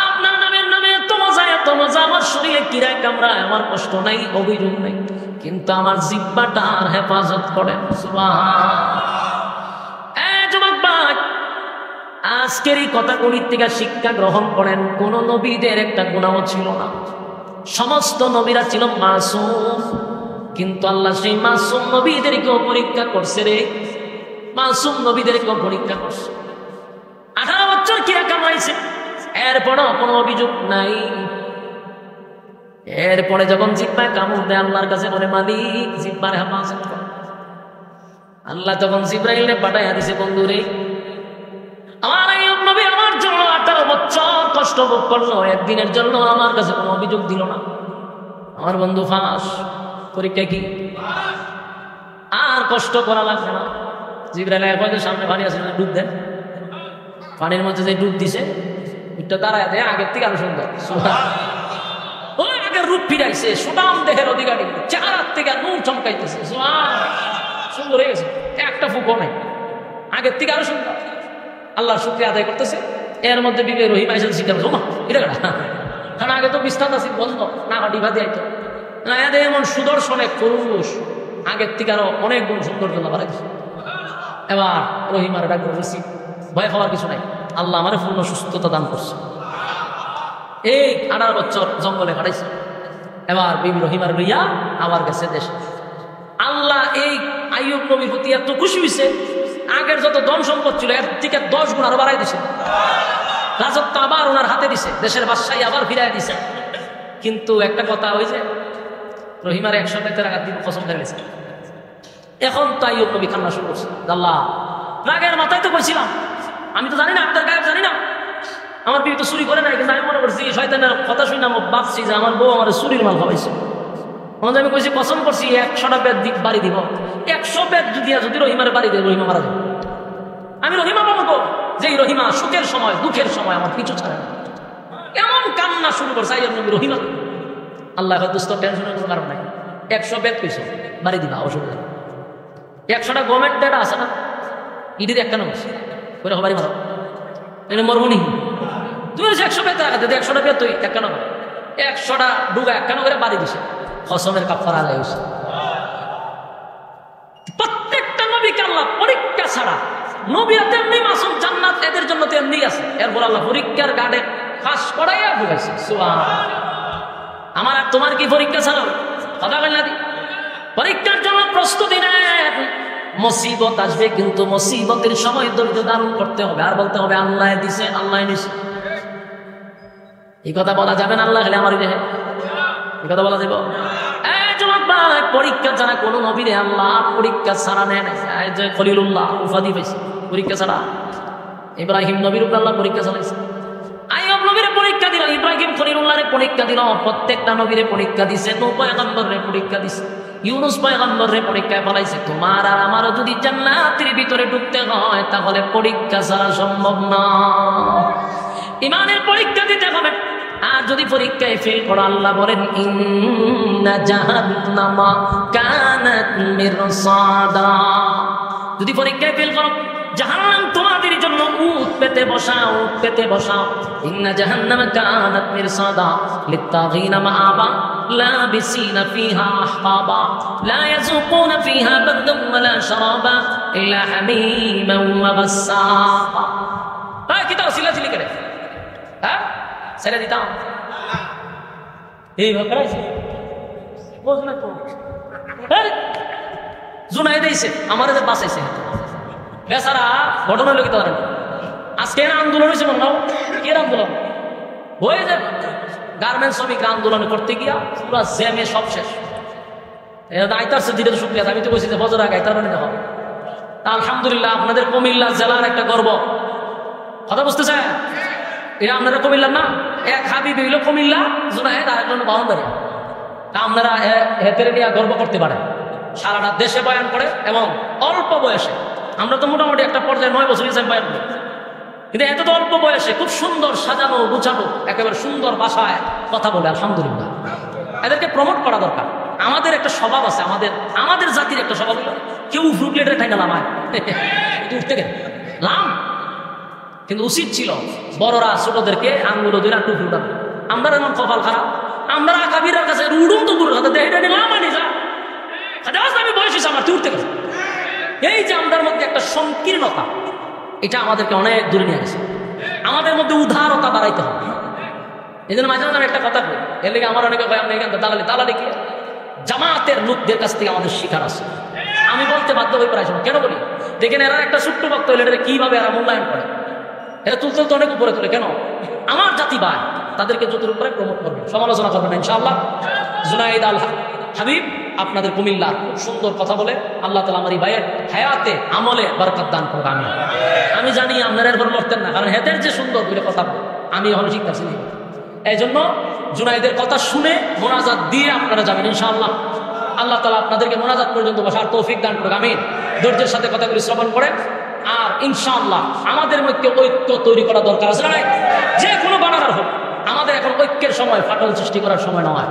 আপনার নামের নামে এত মজা, এত মজা, আমার শরীরে কিরায় কামড়ায়, আমার কষ্ট নাই, অভিযোগ নাই, কিন্তু আমার জিহ্বাটা হেফাজত করেন। আজকের এই কথাগুলির থেকে শিক্ষা গ্রহণ করেন, কোন নবীদের একটা গুনাহ ছিল না, সমস্ত নবীরা ছিল মাসুম, কিন্তু আল্লাহ সেই মাসুম নবীদেরকেও পরীক্ষা করছে রে, মাসুম নবীদেরকেও পরীক্ষা করছে। 18 বছর কিরা কামাইছে, এরপরও কোনো অভিযোগ নাই। এরপরে যখন জিহ্বায় কামড় দেয়, আল্লাহর কাছে বলে মালিক জিহ্বার হেফাজত কর। আল্লাহ তখন জিবরাইলকে পাঠাইয়া দিছে, বন্ধু রে আমার আইয়ুব নবী আমার জন্য 18 বছর কষ্ট ভোগ করলো, একদিনের জন্য আমার কাছে কোনো অভিযোগ দিল না, আমার বন্ধু ফাঁস, পরীক্ষা কি আর কষ্ট করা লাগবে না। জিবরাইল হয়তো সামনে পানি আছে, ডুব দেন, পানির মধ্যে যে ডুব দিছে ওইটা দাঁড়ায় দেয়, আগের থেকে আরো সুন্দর, ওই আগের রূপ ফিরাইছে, সুনাম দেহের অধিকারী, চেহারার থেকে নূর চমকাইতেছে, সুন্দর হয়ে গেছে, একটা ফুকও নাই, আগের থেকে আরো সুন্দর। আল্লাহর শুকরিয়া আদায় করতেছে, এর মধ্যে বিবে রহিমা এসে শিকার এটা কারণ আগে তো বিস্তার আছে বন্ধ না, ডিভা দিয়ে না, এদের এমন সুদর্শনে পুরুষ আগের থেকে আরো অনেক গুণ সৌন্দর্য বাড়াইছে। এবার রহিমার ডাক বলছি, ভয় পাওয়ার কিছু নাই, আল্লাহ আমার পূর্ণ সুস্থতা দান করছে। এই 18 বছর জঙ্গলে কাটাইছে, এবার বিবি রহিমার লইয়া আবার গেছে দেশে। আল্লাহ এই আইয়ুব নবীর প্রতি এত খুশি হয়েছে, আগের যত ধন সম্পদ ছিল এর থেকে 10 গুণ আরো বাড়াই দিছে, রাজত্ব আবার ওনার হাতে দিছে, দেশের বাদশাহী আবার ফিরাই দিছে। কিন্তু একটা কথা, ওই যে রহিমার 100 টাকা দিব কসম খেয়ে গেছে, এখন তো আইয়ুব নবী কান্না শুরু করছে, আল্লাহ রাগের মাথায় তো কইছিলাম, আমি তো জানি না আপনার গায়েব জানি না, আমার বিয়ে তো চুরি করে নাই, কিন্তু আমি মনে করছি শয়তানের কথা শুনে আমার ভাবছি যে আমার বউ আমার চুরির মাল খাওয়াইছে, আমি কইছি কসম করছি 100টা বেদ বাড়ি দিব, 100 বেদ যদি রহিমার বাড়ি দেয় রহিমা মারা যাবে। আমি রহিমা পাবো যে রহিমা সুখের সময় দুঃখের সময় আমার কিছু ছাড়ে না। এমন কান্না শুরু করছে নবী রহিমা। আল্লাহ দুস্থ টেনশনের কোনো কারণ নাই। 100 বেদ কইছো বাড়ি দিবা, অসুবিধা। 100টা গভর্নমেন্ট ডেটা আছে না, ইডির একটা নম্বর করে বাড়ি মারো এনে মরবনি। তুমি 100 বেদ রাখা 100টা বেদ তুই একটা নম্বর 100টা ডুগা একটা করে বাড়ি দিছে, কসমের কাফারা আদায় হইছে। প্রত্যেকটা নবীকে আল্লাহ পরীক্ষা ছাড়া, নবীরা তেমনি মাসুম, জান্নাত এদের জন্য তেমনি আছে, এরপর আল্লাহ পরীক্ষার গাড়ে ফাঁস করাইয়া ঢুকাইছে। আমার আর তোমার কি পরীক্ষা ছাড়া কথা বল না? পরীক্ষার জন্য প্রস্তুতি নেন। মুসিবত আসবে, কিন্তু মুসিবতের সময় ধৈর্য ধারণ করতে হবে, আর বলতে হবে আল্লাহ দিছে, আল্লাহ নিছে। এই কথা বলা যাবে না আল্লাহ খেলে আমার দেহে, এই কথা বলা যাবে? পরীক্ষা ছাড়া কোন নবীরে আল্লাহ পরীক্ষা ছাড়া নেয় নাই। যে খলিলুল্লাহ উপাধি পাইছে পরীক্ষা ছাড়া, ইব্রাহিম নবীর উপর আল্লাহ পরীক্ষা চালাইছে, আইয়ুব নবীরে পরীক্ষা দিল, ইব্রাহিম খলিলুল্লাহরে পরীক্ষা দিল, প্রত্যেকটা নবীরে পরীক্ষা দিছে, নূহ পয়গম্বরে পরীক্ষা দিছে, ইউনূস পয়গম্বরে পরীক্ষায় ফলাইছে। তোমার আর আমারও যদি জান্নাতের ভিতরে ঢুকতে হয় তাহলে পরীক্ষা ছাড়া সম্ভব না। ঈমানের পরীক্ষা দিতে হবে। আর যদি পরীক্ষায় ফেল করো, আল্লাহ বলেন ইন্না জাহান্নামা কানাত মিরসাদা। যদি পরীক্ষায় ফেল করো, জাহান্নাম তোমাদের জন্য উট পেতে বসাও, উট পেতে বসাও। ইন্না জাহান্নামা কানাত মিরসাদা লিত্তাগিনা মাআবা লাবিসিনা ফিহা আহকাবা লা ইয়াযুকুনা ফিহা বারদান ওয়ালা শারাবা ইল্লা হামীমান ওয়া গাসসাকা। কি তাও সিলাসিলি করে হ্যাঁ ছেড়ে দিতাম এই ভাবে বুঝলে তো জুনাই দিয়েছে আমার যে বাঁচাইছে বেচারা। ঘটনা লোক তো আজকে আন্দোলন হয়েছে মনে হয়, কি আন্দোলন হয়ে যে গার্মেন্টস শ্রমিকরা আন্দোলন করতে গিয়া পুরো জ্যামে সব শেষ। আইতারছে ধীরে শুক্রিয়া, আমি তো বলছি যে বছর আগে আইতার দেখো। আলহামদুলিল্লাহ আপনাদের কুমিল্লা জেলার একটা গর্ব, কথা বুঝতে চায়? এটা আপনারা কুমিল্লার না, এক হাবিব হইল কুমিল্লা, জুনায়েদ আর একজন বাউন্ডারি। আপনারা হেতের নিয়ে গর্ব করতে পারেন, সারাটা দেশে বয়ান করে এবং অল্প বয়সে। আমরা তো মোটামুটি একটা পর্যায়ে 9 বছর হিসেবে বয়ান করি, কিন্তু এত তো অল্প বয়সে খুব সুন্দর সাজানো গুছানো একেবারে সুন্দর ভাষায় কথা বলে। আলহামদুলিল্লাহ, এদেরকে প্রমোট করা দরকার। আমাদের একটা স্বভাব আছে, আমাদের জাতির একটা স্বভাব হলো কেউ ফ্রুটলেটের ঠাইনা লামায় উঠতে গেলে লাম, কিন্তু উচিত ছিল বড়রা ছোটদেরকে আঙ্গুলো ধরে একটু ফুটানো। আমরা এমন কপাল খারাপ, আমরা আকাবিরের কাছে উড়ুন তো দূর কথা দেখে লামানি যা আমি বয়স হিসেবে আমার উঠতে গেছে। এই যে আমাদের মধ্যে একটা সংকীর্ণতা, এটা আমাদেরকে অনেক দূরে নিয়ে গেছে। আমাদের মধ্যে উদারতা বাড়াইতে হবে। এই জন্য মাঝে মাঝে আমি একটা কথা বলি, এর লেগে আমার অনেকে কয় আপনি এখান থেকে দালালি কি? জামাতের লোকদের কাছ থেকে আমাদের শিকার আছে। আমি বলতে বাধ্য হয়ে প্রায় সময় কেন বলি, দেখেন এরা একটা ছোট্ট ভক্ত হলে এটা কিভাবে এরা মূল্যায়ন করে, এরা তুলতে তো অনেক উপরে তোলে। কেন? আমার জাতি ভাই তাদেরকে যত উপরে প্রমোট করবে, সমালোচনা করবেন ইনশাআল্লাহ। জুনাইদ আল হাবিব আপনাদের কুমিল্লার খুব সুন্দর কথা বলে, আল্লাহ তাআলা আমার এই ভাইয়ের হায়াতে আমলে বরকত দান করুন। আমি জানি আপনারা এরপর লড়তেন না, কারণ হেদের যে সুন্দর করে কথা বলে আমি এখনো শিখতেছি না। এই জন্য জুনাইদের কথা শুনে মোনাজাত দিয়ে আপনারা যাবেন ইনশাআল্লাহ। আল্লাহ তাআলা আপনাদেরকে মোনাজাত পর্যন্ত বসার তৌফিক দান করুন। আমিন। ধৈর্যের সাথে কথাগুলি শ্রবণ করে আর ইনশাআল্লাহ আমাদের মধ্যে ঐক্য তৈরি করা দরকার আছে না? যে কোনো বানানোর হোক, আমাদের এখন ঐক্যের সময়, ফাটল সৃষ্টি করার সময় নয়।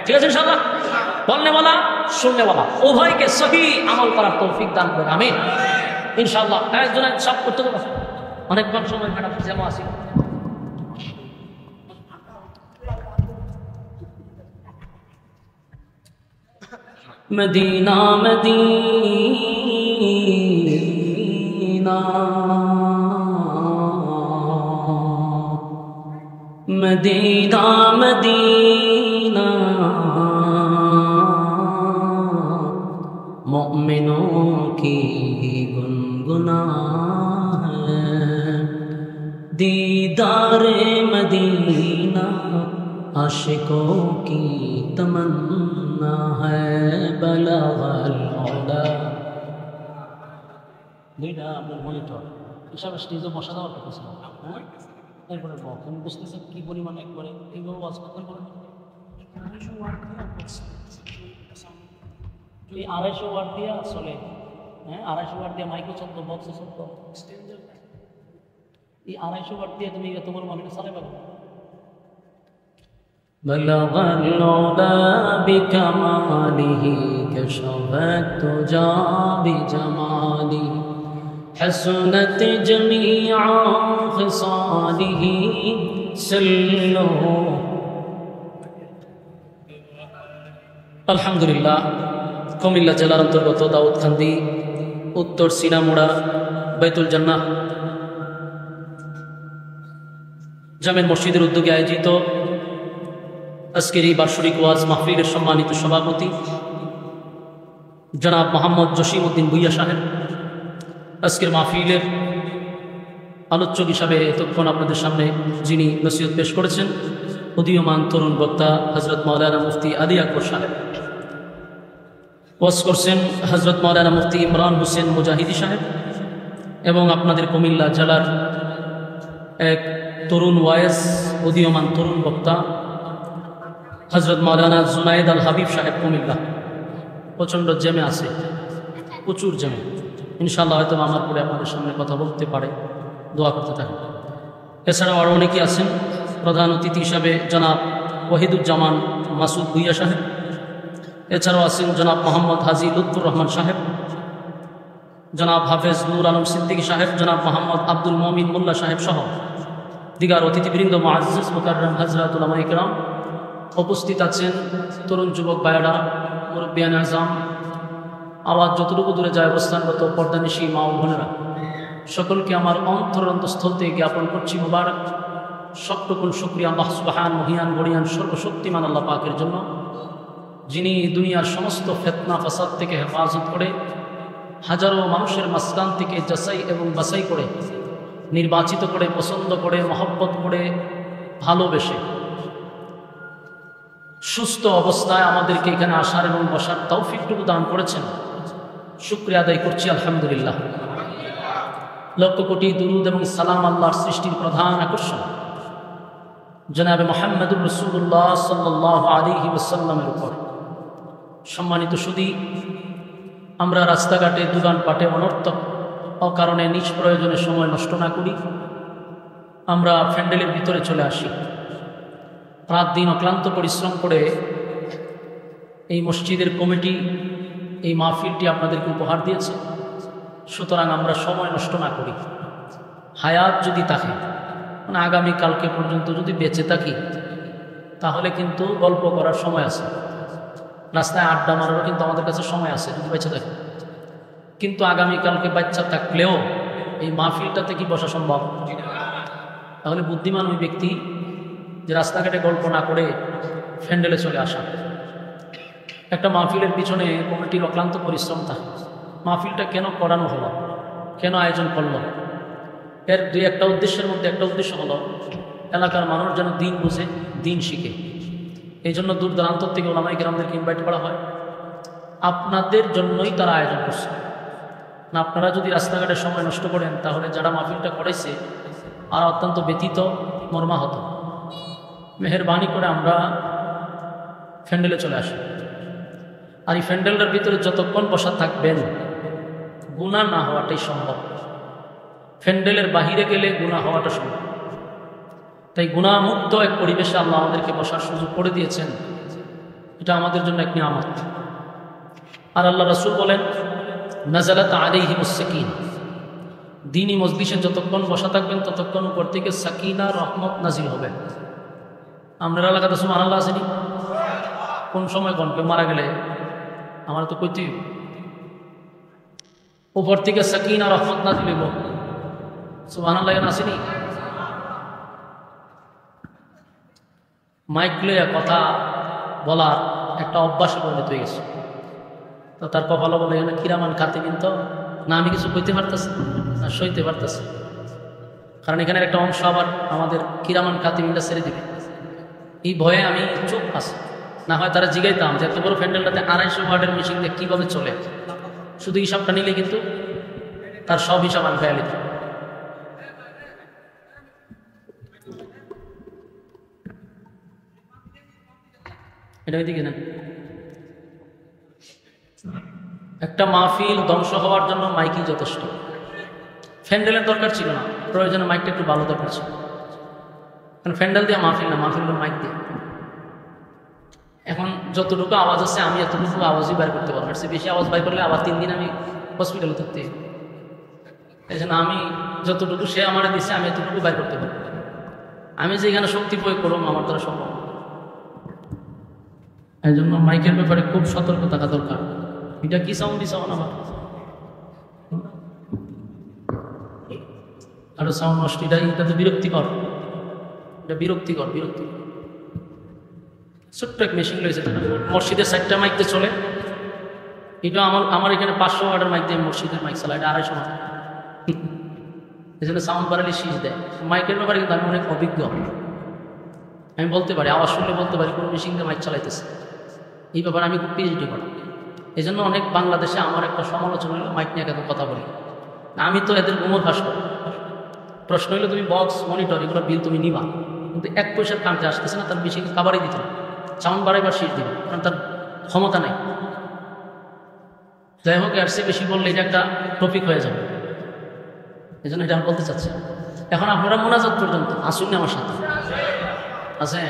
ঠিক আছে ইনশাআল্লাহ? বলনে বলা শুননে বলা উভয়কে সহি আমল করার তৌফিক দান করুন। আমিন ইনশাআল্লাহ। একজন সব করতে দেবো, অনেকক্ষণ সময় ম্যাডাম যেমন আসি। মদিনা মদিনা মদিনা মদিনা मुमिनों की गुनगुना है दीदार मदीना आशिकों की तमन्ना है बलगल हुदा। দুইটা আপনার মনিটর হিসাবে স্টেজে বসা দেওয়ার কথা ছিল। এরপরে বক্তব্য বুঝতেছে কি পরিমাণ একবারে এইভাবে ওয়াজ করতে পারে। এই 250 ওয়াট দিয়ে চলে, হ্যাঁ 250 ওয়াট দিয়ে মাইক্রো চলতো, বক্স চলতো, এই 250 ওয়াট দিয়ে তুমি এত বড় মাহফিল চালাই পাবো? بلغ العلا بكماله كشف الدجى بجماله حسنت جميع خصاله سله আলহামদুলিল্লাহ। কুমিল্লা জেলার অন্তর্গত দাউদকান্দি উত্তর সিনামুড়া বাইতুল জান্নাহ জামের মসজিদের উদ্যোগে আয়োজিত আজকের এই বার্ষিক ওয়াজ মাহফিলের সম্মানিত সভাপতি জনাব মোহাম্মদ জসিম উদ্দিন ভুইয়া সাহেব, আজকের মাহফিলের আলোচক হিসাবে এতক্ষণ আপনাদের সামনে যিনি নসিহত পেশ করেছেন উদীয়মান তরুণ বক্তা হজরত মাওলানা মুফতি আলী আকবর সাহেব, ওয়াজ করছেন হজরত মাওলানা মুফতি ইমরান হোসেন মুজাহিদি সাহেব, এবং আপনাদের কুমিল্লা জেলার এক তরুণ ওয়াইজ উদীয়মান তরুণ বক্তা হজরত মাওলানা জুনায়েদ আল হাবিব সাহেব কুমিল্লা। প্রচণ্ড জেমে আছে, প্রচুর জেমে। ইনশাআল্লাহ হয়তো আমার পরে আপনাদের সামনে কথা বলতে পারে, দোয়া করতে থাকেন। এছাড়াও আরও অনেকেই আছেন। প্রধান অতিথি হিসাবে জনাব ওয়াহিদুজ্জামান মাসুদ ভুইয়া সাহেব, এছাড়াও আছেন জনাব মোহাম্মদ হাজি লুৎফুর রহমান সাহেব, জনাব হাফেজ নূর আলম সিদ্দিকী সাহেব, জনাব মোহাম্মদ আব্দুল মমিন মোল্লা সাহেব সহ দিগার অতিথিবৃন্দ, মুআজ্জিজ মুকাররম হযরত উলামা ইকরাম। উপস্থিত আছেন তরুণ যুবক ভাইয়েরা, মুরব্বিয়ান আযম, আওয়াজ যতটুকু দূরে যায় অবস্থানগত পর্দানিশী মা ও বোনেরা, সকলকে আমার অন্তরস্থল থেকে জ্ঞাপন করছি মুবারক সবটুকুন শুকরিয়া আল্লাহ সুবহান মহিয়ান গড়িয়ান সর্বশক্তিমান আল্লাহ পাকের জন্য, যিনি দুনিয়ার সমস্ত ফিতনা ফাসাদ থেকে হেফাজত করে হাজারো মানুষের মাঝখান থেকে যাচাই এবং বাছাই করে নির্বাচিত করে পছন্দ করে মহব্বত করে ভালোবেসে সুস্থ অবস্থায় আমাদেরকে এখানে আসার এবং বসার তৌফিকটুকু দান করেছেন। শুকরিয়া আদায় করছি আলহামদুলিল্লাহ। লক্ষ কোটি দুরুদ এবং সালাম আল্লাহর সৃষ্টির প্রধান আকর্ষণ জনাবে মুহাম্মদুর রাসূলুল্লাহ সাল্লাল্লাহু আলাইহি ওয়াসাল্লামের উপর। সম্মানিত সুধী, আমরা রাস্তাঘাটে দোকানপাটে অনর্থক অকারণে নিজ প্রয়োজনে সময় নষ্ট না করি, আমরা প্যান্ডেলের ভিতরে চলে আসি। রাত দিন অক্লান্ত পরিশ্রম করে এই মসজিদের কমিটি এই মাহফিলটি আপনাদেরকে উপহার দিয়েছে। সুতরাং আমরা সময় নষ্ট না করি। হায়াত যদি থাকে, মানে আগামীকালকে পর্যন্ত যদি বেঁচে থাকি, তাহলে কিন্তু গল্প করার সময় আছে, রাস্তায় আড্ডা মারারও কিন্তু আমাদের কাছে সময় আছে যদি বেঁচে থাকি। কিন্তু আগামীকালকে বাচ্চা থাকলেও এই মাহফিলটাতে কি বসা সম্ভব? তাহলে বুদ্ধিমান ওই ব্যক্তি যে রাস্তাঘাটে গল্প না করে প্যান্ডেলে চলে আসা। একটা মাহফিলের পিছনে কমিটির অক্লান্ত পরিশ্রম থাকে। মাহফিলটা কেন করানো হলো, কেন আয়োজন করলো, এর দুই একটা উদ্দেশ্যের মধ্যে একটা উদ্দেশ্য হলো এলাকার মানুষ যেন দিন বুঝে, দিন শিখে। এই জন্য দূর দূরান্ত থেকে ওলামায়ে কেরামদেরকে ইনভাইট করা হয়। আপনাদের জন্যই তারা আয়োজন করছে না। আপনারা যদি রাস্তাঘাটে সময় নষ্ট করেন, তাহলে যারা মাহফিলটা করেছে আর অত্যন্ত ব্যথিত মর্মাহত। মেহেরবানি করে আমরা প্যান্ডেলে চলে আসি। আর এই প্যান্ডেলটার ভিতরে যতক্ষণ বসা থাকবেন, গুনাহ না হওয়াটাই সম্ভব। প্যান্ডেলের বাহিরে গেলে গুনাহ হওয়াটা সম্ভব। তাই গুনাহমুক্ত এক পরিবেশে আল্লাহ আমাদেরকে বসার সুযোগ করে দিয়েছেন, এটা আমাদের জন্য এক নিয়ামত। আর আল্লাহ রাসূল বলেন, নাযালাত আলাইহিমুস সাকিনা, দ্বীনি মজলিসে যতক্ষণ বসা থাকবেন ততক্ষণ উপর থেকে সাকিনা রহমত নাজিল হবে। আমরা এলাকাতে সুবহানাল্লাহ আসেনি? কোন সময় কেউ মারা গেলে আমার তো কইতে উপর থেকে সাকিনা রহমত নাজিল হইব, সুবহানাল্লাহ আসেনি? মাইক লইয়া কথা বলার একটা অভ্যাসে পরিণত হয়ে গেছে। তো তার কপালও বলে এখানে কিরামান কাতিবিন, তো না আমি কিছু কইতে পারতেছি না সইতে পারতেছি, কারণ এখানের একটা অংশ আবার আমাদের কিরামান কাতিবিনটা ছেড়ে দিবে। এই ভয়ে আমি চুপ আছি। না হয় তারা জিগাইতাম যে এত বড় প্যান্ডেলটাতে 250 ওয়াটের মেশিন দিয়ে কীভাবে চলে। শুধু হিসাবটা নিলে কিন্তু তার সব হিসাব আমি পেয়ে নিতাম। এটা ওইদিকে না একটা মাহফিল ধ্বংস হওয়ার জন্য মাইকই যথেষ্ট, ফ্যান্ডেলের দরকার ছিল না, প্রয়োজনে মাইকটা একটু ভালো দরকার ছিল। কারণ ফ্যান্ডেল দিয়ে মাহফিল না, মাহফিল মাইক দিয়ে। এখন যতটুকু আওয়াজ আছে আমি এতটুকু আওয়াজই বাইর করতে পারবো, সে বেশি আওয়াজ বাইর করলে আবার 3 দিন আমি হসপিটালে থাকতে। এই জন্য আমি যতটুকু সে আমার দিচ্ছে আমি এতটুকু বাইর করতে পারবো। আমি যে এখানে শক্তি প্রয়োগ করবো আমার দ্বারা সম্ভব। এই জন্য মাইকের ব্যাপারে খুব সতর্ক থাকা দরকার। এটা কি সাউন্ড দিছে আমার আরো সাউন্ড নষ্ট, এটা তো বিরক্তিকর, এটা বিরক্তিকর। ছোট্ট এক মেশিন রয়েছে মসজিদের 4টা মাইক দিয়ে চলে। এটা আমার এখানে 500 ওয়াটের মাইক দিয়ে মসজিদের মাইক চালায়, এটা 250 ওয়াট। এই জন্য সাউন্ড বাড়ালে শীষ দেয়। মাইকের ব্যাপারে কিন্তু আমি অনেক অভিজ্ঞ, আমি বলতে পারি, আওয়াজ শুনলে বলতে পারি কোন মেশিন দিয়ে মাইক চালাইতেছে। এই ব্যাপারে আমি খুব পিএইচডি করি। এই জন্য অনেক বাংলাদেশে আমার একটা সমালোচনা হলো মাইক নিয়ে এত কথা বলি। আমি তো এদের গুমর ফাঁস করি। প্রশ্ন হলো তুমি বক্স মনিটর এগুলো বিল তুমি নিবা, কিন্তু 1 পয়সার কামতে আসতেছে না, তার বেশি কাবারই দিতে না, সাউন্ড বাড়াইবার শীষ দিবে, কারণ তার ক্ষমতা নেই। যাই হোক, আর সে বেশি বললে এটা একটা টপিক হয়ে যাবে, এই জন্য এটা আমি বলতে চাচ্ছি। এখন আপনারা মোনাজাত পর্যন্ত আসুন না আমার সাথে আছে,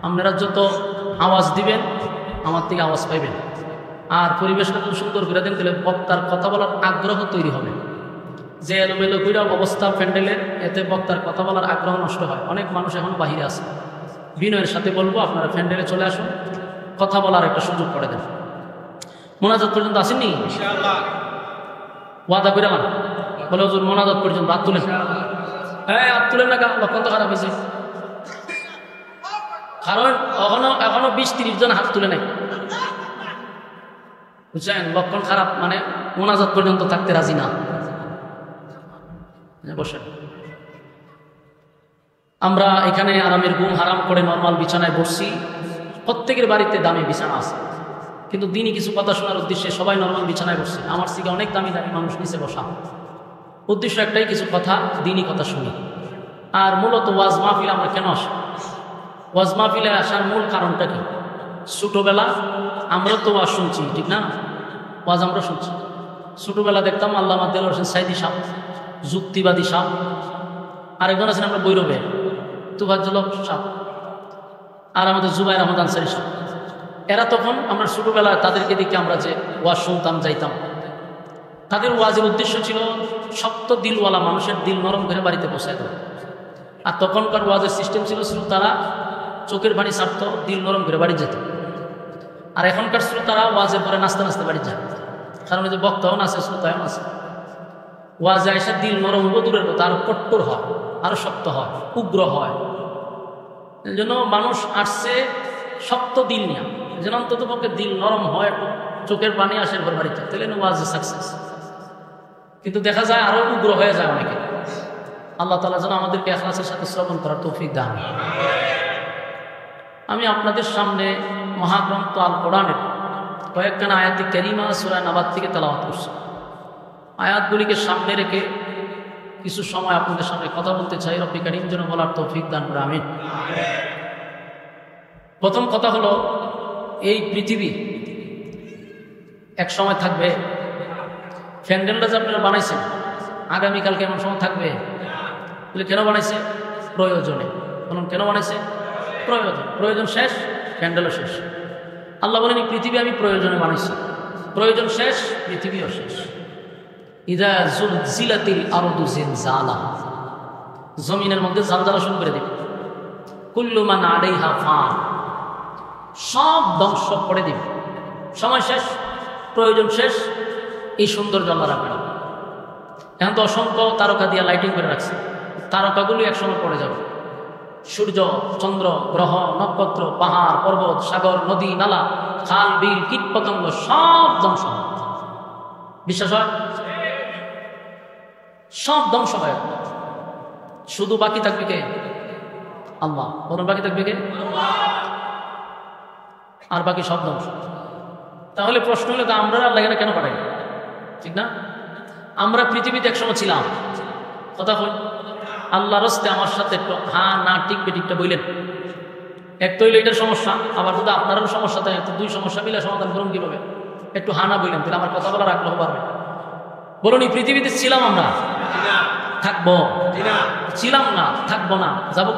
আপনারা যত আওয়াজ দিবেন আমার থেকে আওয়াজ পাইবেন। আর পরিবেশটা খুব সুন্দর করে দেন, তাহলে বক্তার কথা বলার আগ্রহ তৈরি হবে। যে এলোমেলো করে অবস্থা প্যান্ডেলের, এতে বক্তার কথা বলার আগ্রহ নষ্ট হয়। অনেক মানুষ এখন বাহিরে আছে। বিনয়ের সাথে বলবো আপনারা প্যান্ডেলে চলে আসুন, কথা বলার একটা সুযোগ করে দেন। মোনাজাত পর্যন্ত আসেননি ওয়াদা করে আমার বলে হুজুর মোনাজাত পর্যন্ত হাত তুলেন। হ্যাঁ, হাত তুলেন না, লক্ষণ তো খারাপ হয়েছে। কারণ এখনো 20-30 জন হাত তুলে নাই, বুঝছেন? লক্ষণ খারাপ মানে মোনাজাত পর্যন্ত থাকতে রাজি না। বসেন। আমরা এখানে আরামের ঘুম হারাম করে নর্মাল বিছানায় বসছি। প্রত্যেকের বাড়িতে দামি বিছানা আছে, কিন্তু দিনই কিছু কথা শোনার উদ্দেশ্যে সবাই নর্মাল বিছানায় বসছে। আমার থেকে অনেক দামি দামি মানুষ নিচে বসা। উদ্দেশ্য একটাই, কিছু কথা, দিনই কথা শুনি। আর মূলত ওয়াজ মাহফিল আমরা কেন আসি? ওয়াজ মাহফিলে আসার মূল কারণটা কি? ছোটোবেলা আমরা তো ওয়াজ শুনছি, ঠিক না? ওয়াজ আমরা শুনছি। ছোটোবেলা দেখতাম আল্লামা দেলোয়ার হোসেন সাইদি সাহেব, যুক্তিবাদী সাহেব। আরেকজন আছেন আমরা বৈরবে তুফাজ্জল সাহেব, আর আমাদের জুবাইর আহমদ আনসারী সাহেব। এরা তখন আমরা ছোটোবেলায় তাদেরকে দেখে আমরা যে ওয়াজ শুনতাম, যাইতাম। তাদের ওয়াজের উদ্দেশ্য ছিল শক্ত দিলওয়ালা মানুষের দিল নরম করে বাড়িতে পৌঁছায় দেওয়া। আর তখনকার ওয়াজের সিস্টেম ছিল শ্রোতারা চোখের পানি ছাড়ত, দিল নরম করে বাড়ি যেত। আর এখনকার শ্রোতারা ওয়াজের পরে নাচতে নাচতে বাড়ি যায়, কারণ যে বক্তাও নাচে, শ্রোতাও নাচে। ওয়াজে এসে দিল নরম হবো দূরের কথা, আরো কট্টর হয়, আরো শক্ত হয়, উগ্র হয়। এই জন্য মানুষ আসছে শক্ত দিল নিয়ে, যেন অন্তত পক্ষে দিল নরম হয়, চোখের পানি আসে ঘর বাড়িতে, তাহলে ওয়াজে সাকসেস। কিন্তু দেখা যায় আরো উগ্র হয়ে যায় অনেকে। আল্লাহ তাআলা যেন আমাদেরকে ইখলাসের সাথে শ্রবণ করার তৌফিক দান। আমি আপনাদের সামনে মহাগ্রন্থ আল কোরআনের কয়েকখানা আয়াতি কারিমা সূরা নাবাত থেকে তেলাওয়াত করছি। আয়াতগুলিকে সামনে রেখে কিছু সময় আপনাদের সামনে কথা বলতে চাই। রব্বি কারীম যেন বলার তৌফিক দান করে, আমিন। প্রথম কথা হলো, এই পৃথিবী এক সময় থাকবে। প্যান্ডেলটা যে আপনারা বানাইছেন, আগামীকাল কেমন সময় থাকবে? বলে কেন বানাইছে? প্রয়োজনে। বলুন কেন বানাইছে? প্রয়োজন। প্রয়োজন শেষ, প্যান্ডেলও শেষ। আল্লাহ বলেন এই পৃথিবী আমি প্রয়োজনে বানাইছি, প্রয়োজন শেষ, পৃথিবীও শেষ। ইযা যুলজিলাতিল আরদু জিলজালাহা, জমিনের মধ্যে জালজালা শুরু করে দিবে। কুল্লু মান আলাইহা ফান, সব ধ্বংস করে দিবে। সময় শেষ, প্রয়োজন শেষ, এই সৌন্দর্য আল্লাহ রাখবেন। এখন তো অসংখ্য তারকা দিয়ে লাইটিং করে রাখছে, তারকাগুলো একসময় পড়ে যাবে। সূর্য, চন্দ্র, গ্রহ, নক্ষত্র, পাহাড়, পর্বত, সাগর, নদী, নালা, খাল, বিল, কীট পতঙ্গ সব ধ্বংস। বিশ্বাস হয়? সব ধ্বংস হয়, শুধু বাকি থাকবে কে? আল্লাহ। বলুন বাকি থাকবে কে? আর বাকি সব ধ্বংস। তাহলে প্রশ্ন হলো, আমরা আল্লাহ এখানে কেন পাঠাই? ঠিক না? আমরা পৃথিবীতে একসময় ছিলাম, কথা বল। আল্লাহ রস্তে আমার সাথে একটু হ্যাঁ না টিকবে ঠিকটা বললেন। এক তো হইলে এটার সমস্যা, আবার যদি আপনারও সমস্যা থাকে, তো দুই সমস্যা মিলে সমাধান করুন কিভাবে? একটু হানা বললেন, তাহলে আমার কথা বলার আগ্রহ বাড়বে। বলুন, এই পৃথিবীতে ছিলাম আমরা, থাকবো, ছিলাম না, থাকবো না, যাবো।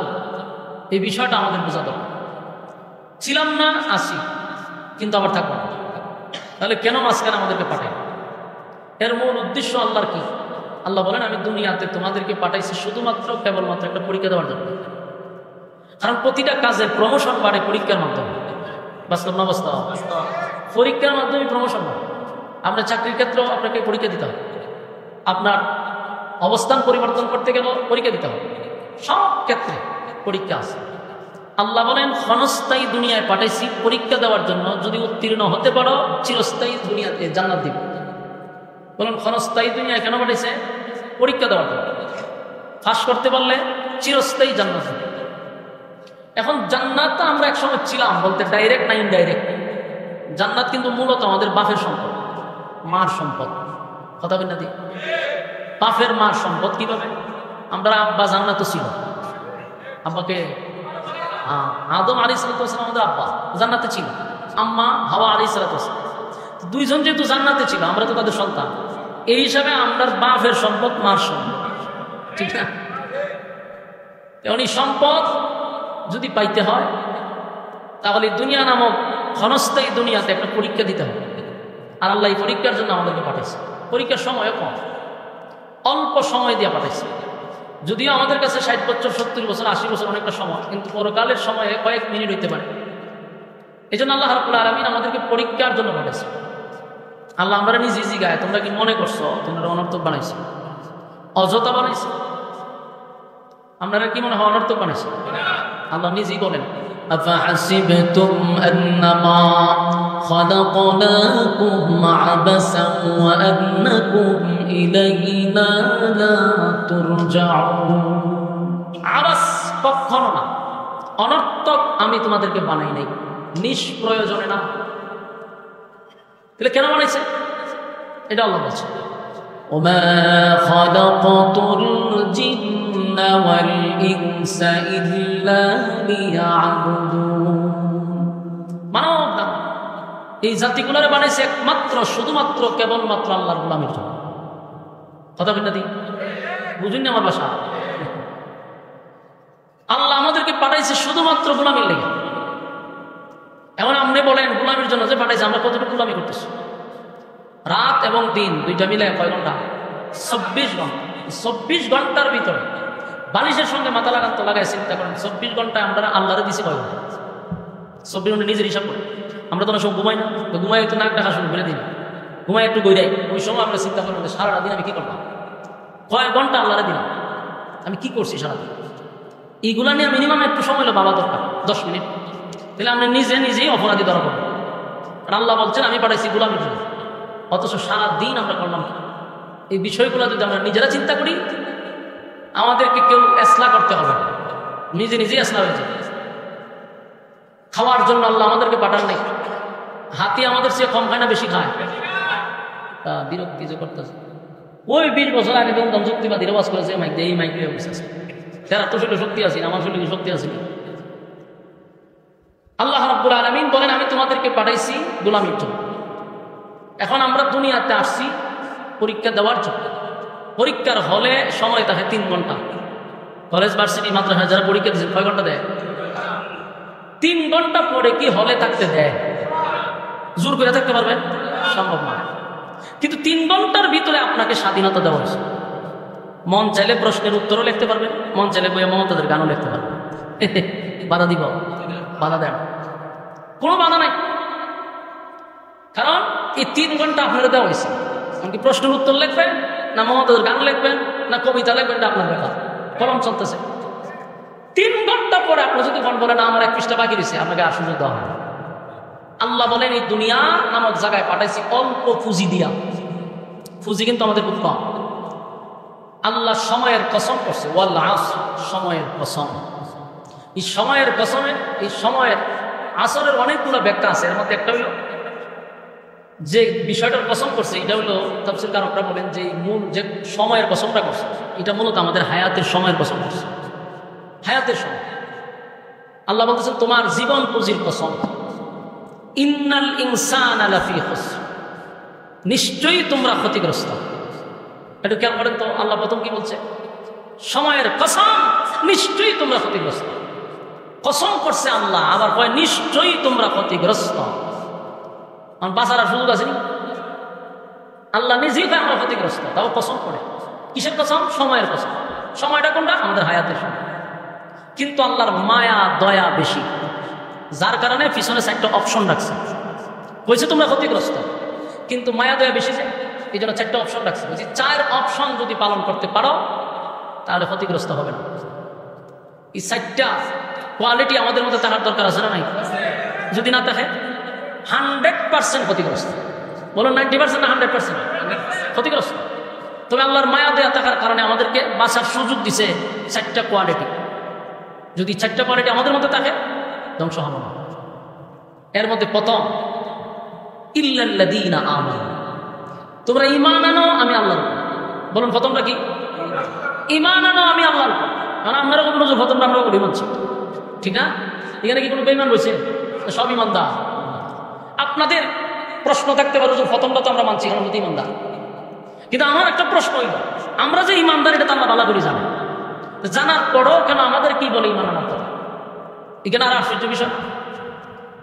এই বিষয়টা আমাদের বোঝা দরকার। ছিলাম না, আসি, কিন্তু আবার থাকবো না। তাহলে কেন মাঝখানে আমাদেরকে পাঠাই? এর মূল উদ্দেশ্য আল্লাহর কি? আল্লাহ বলেন, আমি দুনিয়াতে তোমাদেরকে পাঠাইছি শুধুমাত্র কেবলমাত্র একটা পরীক্ষা দেওয়ার জন্য। কারণ প্রতিটা কাজের প্রমোশন বাড়ে পরীক্ষার মাধ্যমে। বাস্তব না বাস্তব? পরীক্ষার মাধ্যমে প্রমোশন বাড়ে। আপনার চাকরির ক্ষেত্রেও আপনাকে পরীক্ষা দিতে হবে, আপনার অবস্থান পরিবর্তন করতে গেলেও পরীক্ষা দিতে হবে, সব ক্ষেত্রে পরীক্ষা আছে। আল্লাহ বলেন, ক্ষণস্থায়ী দুনিয়ায় পাঠাইছি পরীক্ষা দেওয়ার জন্য, যদি উত্তীর্ণ হতে পারো চিরস্থায়ী দুনিয়াতে জান্নাত দিব। বলুন, ক্ষণস্থায়ী দুনিয়ায় কেন পাঠাইছে? পরীক্ষা দেওয়ার জন্য। পাস করতে পারলে চিরস্থায়ী জান্নাত দিব। এখন জান্নাত আমরা একসময় ছিলাম বলতে ডাইরেক্ট না ইনডাইরেক্ট। জান্নাত কিন্তু মূলত আমাদের বাপের সম্পদ, মার সম্পদ। কথা বলি না দি? বাপের মার সম্পদ কিভাবে? আমরা আব্বা জান্নাত ছিল, আব্বাকে আদম আলাইহিস সালাম আমাদের আব্বা জান্নাতে ছিল, আম্মা হাওয়া আলাইহিস সালাম, দুইজন যেহেতু জান্নাতে ছিল, আমরা তো তাদের সন্তান। এই হিসাবে আমরা বাপের সম্পদ, মার সম্পদ, ঠিক না? এখন এই সম্পদ যদি পাইতে হয়, তাহলে দুনিয়া নামক ক্ষণস্থায়ী দুনিয়াতে একটা পরীক্ষা দিতে হবে। আর আল্লাহ এই পরীক্ষার জন্য আমাদেরকে পাঠাইছে। পরীক্ষার সময় কম, অল্প সময় দিয়ে পাঠাইছে। যদিও আমাদের কাছে 60 বছর, 70 বছর, 80 বছর অনেকটা সময়, কিন্তু পরকালের সময়ে কয়েক মিনিট হইতে পারে। এই জন্য আল্লাহ রাব্বুল আলামিন আমাদেরকে পরীক্ষার জন্য পাঠাইছে। আল্লাহ আমরা নিজে জিগায়, তোমরা কি মনে করছো তোমরা অনর্থক বানাইছো, অযথা বানাইছো? আপনারা কি মনে হয় অনর্থক বানাইছে? আল্লাহ নিজেই বলেন, أفحسبتم أنما خلقناكم عبثا وأنكم إلينا لا ترجعون। আবাস কখনো না, অনর্থক আমি তোমাদেরকে বানাই নাই, নিষ্প্রয়োজনে না। তাহলে কেন বানাইছে? এটা আল্লাহ বলছে, وما خلقت الجن والإنس إلا ليعبدون। মানব এই জাতিগুলোরে বানাইছে একমাত্র শুধুমাত্র কেবলমাত্র আল্লাহর গোলামির জন্য। কথা বলেন না দি? বুঝুন না আমার ভাষা? আল্লাহ আমাদেরকে পাঠাইছে শুধুমাত্র গোলামির লেগে। এখন আপনি বলেন গোলামির জন্য যে পাঠাইছে, আমরা কতটুকু গোলামি করতেছি? রাত এবং দিন দুইটা মিলে কয় ঘন্টা? 24 ঘন্টা। 24 ঘন্টার ভিতরে বালিশের সঙ্গে মাথা লাগাতে লাগায় চিন্তা করেন, 24 ঘন্টায় আমরা আল্লাহরে দিছি কয় ঘন্টা? 24 ঘন্টা নিজের হিসাব করি। আমরা তো না সব ঘুমাই না, তো ঘুমাই তো নাকটা হাসুন ফেলে দিন, ঘুমাই একটু গইরাই। ওই সময় আমরা চিন্তা করলাম সারাটা দিন আমি কি করলাম, কয় ঘন্টা আল্লাহরে দিলাম, আমি কি করছি সারাদিন। এইগুলা নিয়ে মিনিমাম একটু সময় বাবা দরকার, 10 মিনিট। তাহলে আমরা নিজেই অপরাধী ধরা পড়বো। আর আল্লাহ বলছেন আমি পাঠাইছি গোলামির জন্য, অথচ সারা দিন আমরা করলাম। এই বিষয়গুলো যদি আমরা নিজেরা চিন্তা করি, আমাদেরকে কেউ এসলা করতে হবে, নিজেই এসলা হয়ে যায়। খাওয়ার জন্য আল্লাহ আমাদেরকে পাঠান নাই। হাতি আমাদের চেয়ে কম খায় না বেশি খায়? বিরক্তি যে করতেছে। ওই 20 বছর আগে যখন যুক্তিবাদী রেওয়াজ করেছে মাইক দিয়ে, এই মাইক দিয়ে বসেছে, তারা তো শরীরে শক্তি আছে, আমার শরীরে শক্তি আছে। আল্লাহ রাব্বুল আলামিন বলেন আমি তোমাদেরকে পাঠাইছি গোলামির জন্য। এখন আমরা দুনিয়াতে আসছি পরীক্ষা দেওয়ার জন্য। পরীক্ষার হলে সময় থাকে 3 ঘন্টা। কলেজ ভার্সিটি মাদ্রাসা যারা পরীক্ষা দিচ্ছে কয় ঘন্টা দেয়? 3 ঘন্টা পরে কি হলে থাকতে দেয়? জোর করে থাকতে পারবেন? সম্ভব না। কিন্তু 3 ঘন্টার ভিতরে আপনাকে স্বাধীনতা দেওয়া হয়েছে। মন চাইলে প্রশ্নের উত্তরও লিখতে পারবেন, মন চাইলে বইয়ে মমতাদের গানও লিখতে পারবেন। বাধা দিব? বাধা দেন, কোনো বাধা নাই। কারণ এই 3 ঘন্টা আপনারা দেওয়া হয়েছে। এমনকি প্রশ্নের উত্তর লিখবেন না মমতাদের গান লিখবেন না কবিতা লিখবেন, এটা আপনার ব্যাপার। কলম চলতেছে। 3 ঘন্টা পরে আপনি যদি মন বলেন আমার 1 পৃষ্ঠা বাকি রয়েছে, আপনাকে আর সুযোগ দেওয়া হয়। আল্লাহ বলেন এই দুনিয়া নামক জায়গায় পাঠাইছি অল্প পুঁজি দিয়া। পুঁজি কিন্তু আমাদের খুব কম। আল্লাহ সময়ের কসম করছে, ওয়াল আসর, সময়ের কসম। এই সময়ের কসমে, এই সময়ের আসরের অনেকগুলো ব্যাখ্যা আছে। এর মধ্যে একটা হইল যে বিষয়টার কসম করছে, এটা হলো তাফসীর কারকরা বলেন যে মূল যে সময়ের কসমটা করছে, এটা মূলত আমাদের হায়াতের সময়ের কসম করছে। হায়াতের সময় আল্লাহ বলতেছেন তোমার জীবন পুঁজির কসম। ইন্নাল ইনসানা লাফি খুসর, নিশ্চয়ই তোমরা ক্ষতিগ্রস্ত। একটু খেয়াল করেন তো আল্লাহ প্রথম কি বলছে? সময়ের কসম, নিশ্চয়ই তোমরা ক্ষতিগ্রস্ত। কসম করছে আল্লাহ, আবার কয় নিশ্চয়ই তোমরা ক্ষতিগ্রস্ত। বাঁচার আর সুযোগ আছে? আল্লাহ নিজেই কয় আমরা ক্ষতিগ্রস্ত, তাও কসম করে। কিসের কসম? সময়ের কসম। সময়টা কোনটা? আমাদের হায়াতের সময়। কিন্তু আল্লাহর মায়া দয়া বেশি, যার কারণে পিছনে চারটা অপশন রাখছে। বলছে তোমরা ক্ষতিগ্রস্ত, কিন্তু মায়া দয়া বেশি যে, এই জন্য চারটা অপশন রাখছে। বলছি 4 অপশন যদি পালন করতে পারো তাহলে ক্ষতিগ্রস্ত হবে না। এই 4টা কোয়ালিটি আমাদের মধ্যে থাকার দরকার আছে না নাই? যদি না থাকে 100% ক্ষতিগ্রস্ত। বলুন 90% না 100% ক্ষতিগ্রস্ত। তবে আল্লাহর মায়া দয়া থাকার কারণে আমাদেরকে বাঁচার সুযোগ দিছে 4টা কোয়ালিটি। যদি 4টা কোয়ালিটি আমাদের মধ্যে থাকে, ধ্বংস হবে না। এর মধ্যে প্রথম, ইল্লাল্লাযীনা আমানু, তোমরা ঈমান আনো আমি আল্লাহর। বলুন প্রথমটা কি? ঈমান আনো আমি আল্লাহর। কারণ আপনারা কোনো প্রথমটা আমরা বলি মানছি, ঠিক না? এখানে কি কোনো বেঈমান রয়েছে? সব ঈমানদার। আপনাদের প্রশ্ন থাকতে পারে যে প্রথমটা তো আমরা মানছি, কারণ ঈমানদার। কিন্তু আমার একটা প্রশ্ন হইল, আমরা যে ঈমানদার এটা তো আমরা ভালো করে জানি, জানার পরও কেন আমাদের কি বলে ঈমান আনার কথা? এখানে আর আশ্চর্য বিষয়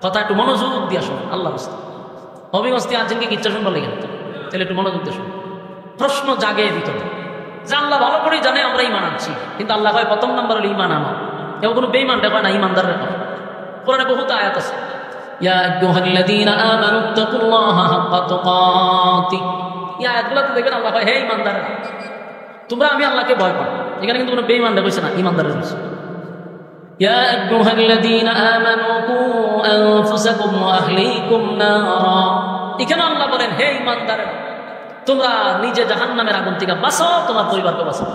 কথা, একটু মনোযোগ দিয়ে শোনেন। আল্লাহ অভিমস্তি আছেন কি ইচ্ছা শুনবো লেগে, তাহলে একটু মনোযোগ দিয়ে শোনেন। প্রশ্ন জাগে ভিতরে যে আল্লাহ ভালো করেই জানে আমরা ঈমান আনছি, কিন্তু আল্লাহ হয় প্রথম নাম্বার হলো ঈমান আনো। এও কোনো বেঈমান হয় না, ঈমানদারের কথা। কোরআনে বহুত আয়াত আছে, ইয়া আইয়ুহাল্লাযীনা আমানুত্তাকুল্লাহা হাক্কা তুকাতিহ। এই আয়াতগুলোতে দেখবেন আল্লাহ হয় হে ঈমানদাররা, তোমরা আমি আল্লাহকে ভয় করো। এখানে কিন্তু কোনো বেঈমান বলছে না, ঈমানদারের বলছে। ইয়া আইয়ুহাল্লাযীনা আমানু কু আনফুসাকুম ওয়া আহলিকুম নারা। এখানে আল্লাহ বলেন হে ঈমানদাররা, তোমরা নিজে জাহান্নামের আগুন থেকে বাঁচাও, তোমার পরিবারকে বাঁচাও।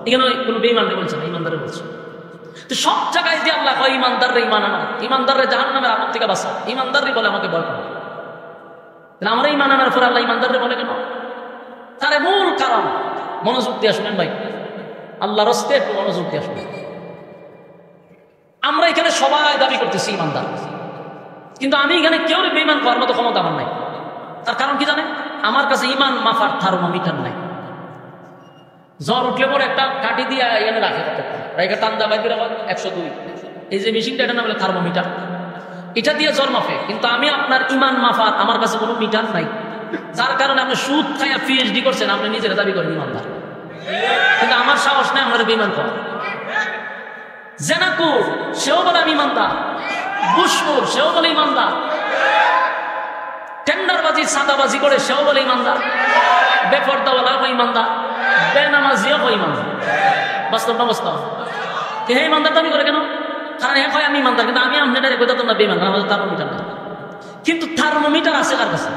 এখানে কোনো বেঈমানকে বলছে না, ঈমানদারের বলছে। তো সব জায়গায় যে আল্লাহ কয় ঈমানদাররা ঈমান আনো, ঈমানদাররা জাহান্নামের আগুন থেকে বাঁচাও, ঈমানদারই বলে আমাকে ভয় করো। আমরা ঈমান আনার পর আল্লাহ ঈমানদাররা বলে কেন? তার মূল কারণ, মনোযোগ দিয়ে শুনেন ভাই, আল্লাহর রাস্তায় একটু মনোযোগ দিয়ে শুনেন। আমরা এখানে সবাই দাবি করতেছি ঈমানদার, কিন্তু আমি এখানে কেউ বেঈমান করার মতো ক্ষমতা আমার নাই। তার কারণ কি জানেন? আমার কাছে ঈমান মাফার থার্মোমিটার নাই। জ্বর উঠলে পরে একটা কাঠি দিয়ে এখানে রাখে, রাখে টান দা বাইরে 102, এই যে মেশিনটা, এটা নাম হলো থার্মোমিটার। এটা দিয়ে জ্বর মাফে, কিন্তু আমি আপনার ঈমান মাফার আমার কাছে কোনো মিটার নাই। যার কারণে আপনি সুদ খাইয়া PhD করছেন, আপনি নিজের দাবি করেন ঈমানদার, কিন্তু আমার সাহস নাই আমার বেঈমান করা। জেনাকুর সেও বলে আমি ঈমানদার, বুশকুর সেও বলে ঈমানদার, টেন্ডারবাজি সাদাবাজি করে সেও বলে ঈমানদার, বেপরদাওয়ালা হয় ঈমানদার, বেনামাজিও হয় ঈমানদার। বাস্তব না বাস্তব? হে ঈমানদার দাবি করে কেন? কারণ হে হয় আমি ঈমানদার, কিন্তু আমি আপনাদের কথা তোমরা বেঈমান, আমাদের থার্মোমিটার নাই। কিন্তু থার্মোমিটার আছে কার কাছে?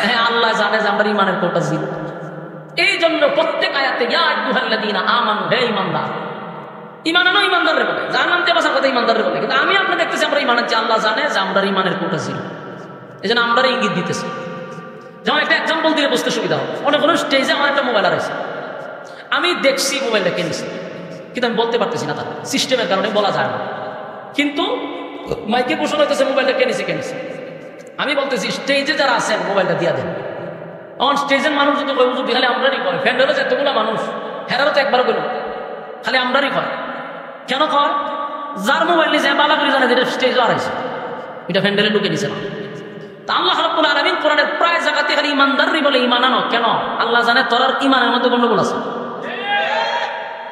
হ্যাঁ, আল্লাহ জানে যে আমরা ঈমানের কোটা জিরো। এই জন্য প্রত্যেক আয়াতে ইয়া আইয়ুহাল্লাযীনা আমানু, হে ঈমানদার, ঈমান আনো ঈমানদারের বলে, জাহান্নাম থেকে বাঁচার কথা ঈমানদারের বলে। কিন্তু আমি আপনি দেখতেছি আমরা ঈমান আনছি, আল্লাহ জানে যে আমরা ঈমানের কোটা জিরো। এই জন্য আমরা ইঙ্গিত দিতেছি। যেমন একটা এক্সাম্পল দিয়ে বুঝতে সুবিধা হবে, অনেক কোনো স্টেজে আমার একটা মোবাইল আছে, আমি দেখছি মোবাইলটা কিনেছি, কিন্তু আমি বলতে পারতেছি না, তার সিস্টেমের কারণে বলা যায় না। কিন্তু মাইকে ঘোষণা হইতেছে মোবাইলটা কিনেছি। আমি বলতেছি স্টেজে যারা আছেন মোবাইলটা দিয়া দেন। আমার স্টেজের মানুষ যদি কয় বুঝুক খালি আমরারই কয়, ফ্যান্ডেলে এতগুলো মানুষ, হেরারও তো একবারও বলুন খালি আমরারই কয়। কেন কয়? যার মোবাইল নিয়েছে বালা করে জানে যেটা স্টেজও হারাইছে, এটা ফ্যান্ডেলে ঢুকে নিছে না। তা আল্লাহ রাব্বুল আলামিন কোরআনের প্রায় জায়গাতে খালি ঈমানদারই বলে ঈমান আনো। কেন? আল্লাহ জানে তোর ঈমানের মধ্যে গন্ডগোল আছে।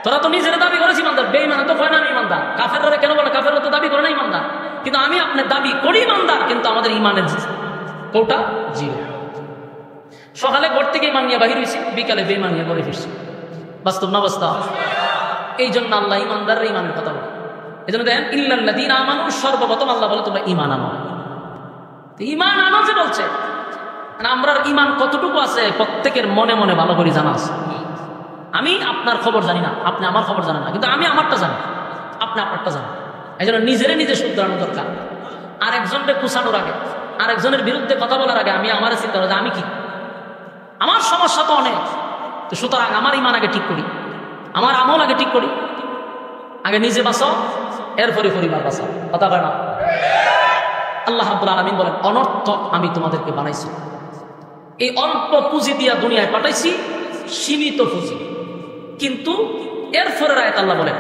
তোরা তো নিজেরা দাবি করেছি ঈমানদার, বেঈমান তো কয় না আমি ঈমানদার। কাফেররা কেন বলে? কাফেররা তো দাবি করে না ঈমানদার, কিন্তু আমি আপনি দাবি করি ঈমানদার, কিন্তু আমাদের ঈমানের কোটা জিরো। সকালে ঘর থেকে ঈমান নিয়ে বাহির হয়েছি, বিকালে বেঈমান নিয়ে ঘরে ফিরছি। বাস্তব না বাস্তব? এই জন্য আল্লাহ ঈমানদারের ঈমানের কথা বলে। এই জন্য দেখেন ইল্লাল্লাযীনা আমানু, সর্বপ্রথম আল্লাহ বলে তোমরা ঈমান আনো। ঈমান আনো যে বলছে, আমরার ঈমান কতটুকু আছে প্রত্যেকের মনে মনে ভালো করে জানা আছে। আমি আপনার খবর জানি না, আপনি আমার খবর জানেন না, কিন্তু আমি আমারটা জানি, আপনি আপনারটা জানেন। এই জন্য নিজে শুধরানো দরকার। আরেকজনকে কুচানোর আগে, আরেকজনের বিরুদ্ধে কথা বলার আগে আমি আমার চিন্তা করি আমি কি, আমার সমস্যা তো অনেক, তো সুতরাং আমার ঈমান আগে ঠিক করি, আমার আমল আগে ঠিক করি। আগে নিজে বাঁচাও, এরপরে পরিবার বাঁচাও। কথা হয় না? আল্লাহ রাব্বুল আলামিন বলেন অনর্থক আমি তোমাদেরকে বানাইছি। এই অল্প পুঁজি দিয়া দুনিয়ায় পাঠাইছি, সীমিত পুঁজি। কিন্তু এরপরে আয়াত আল্লাহ বলেন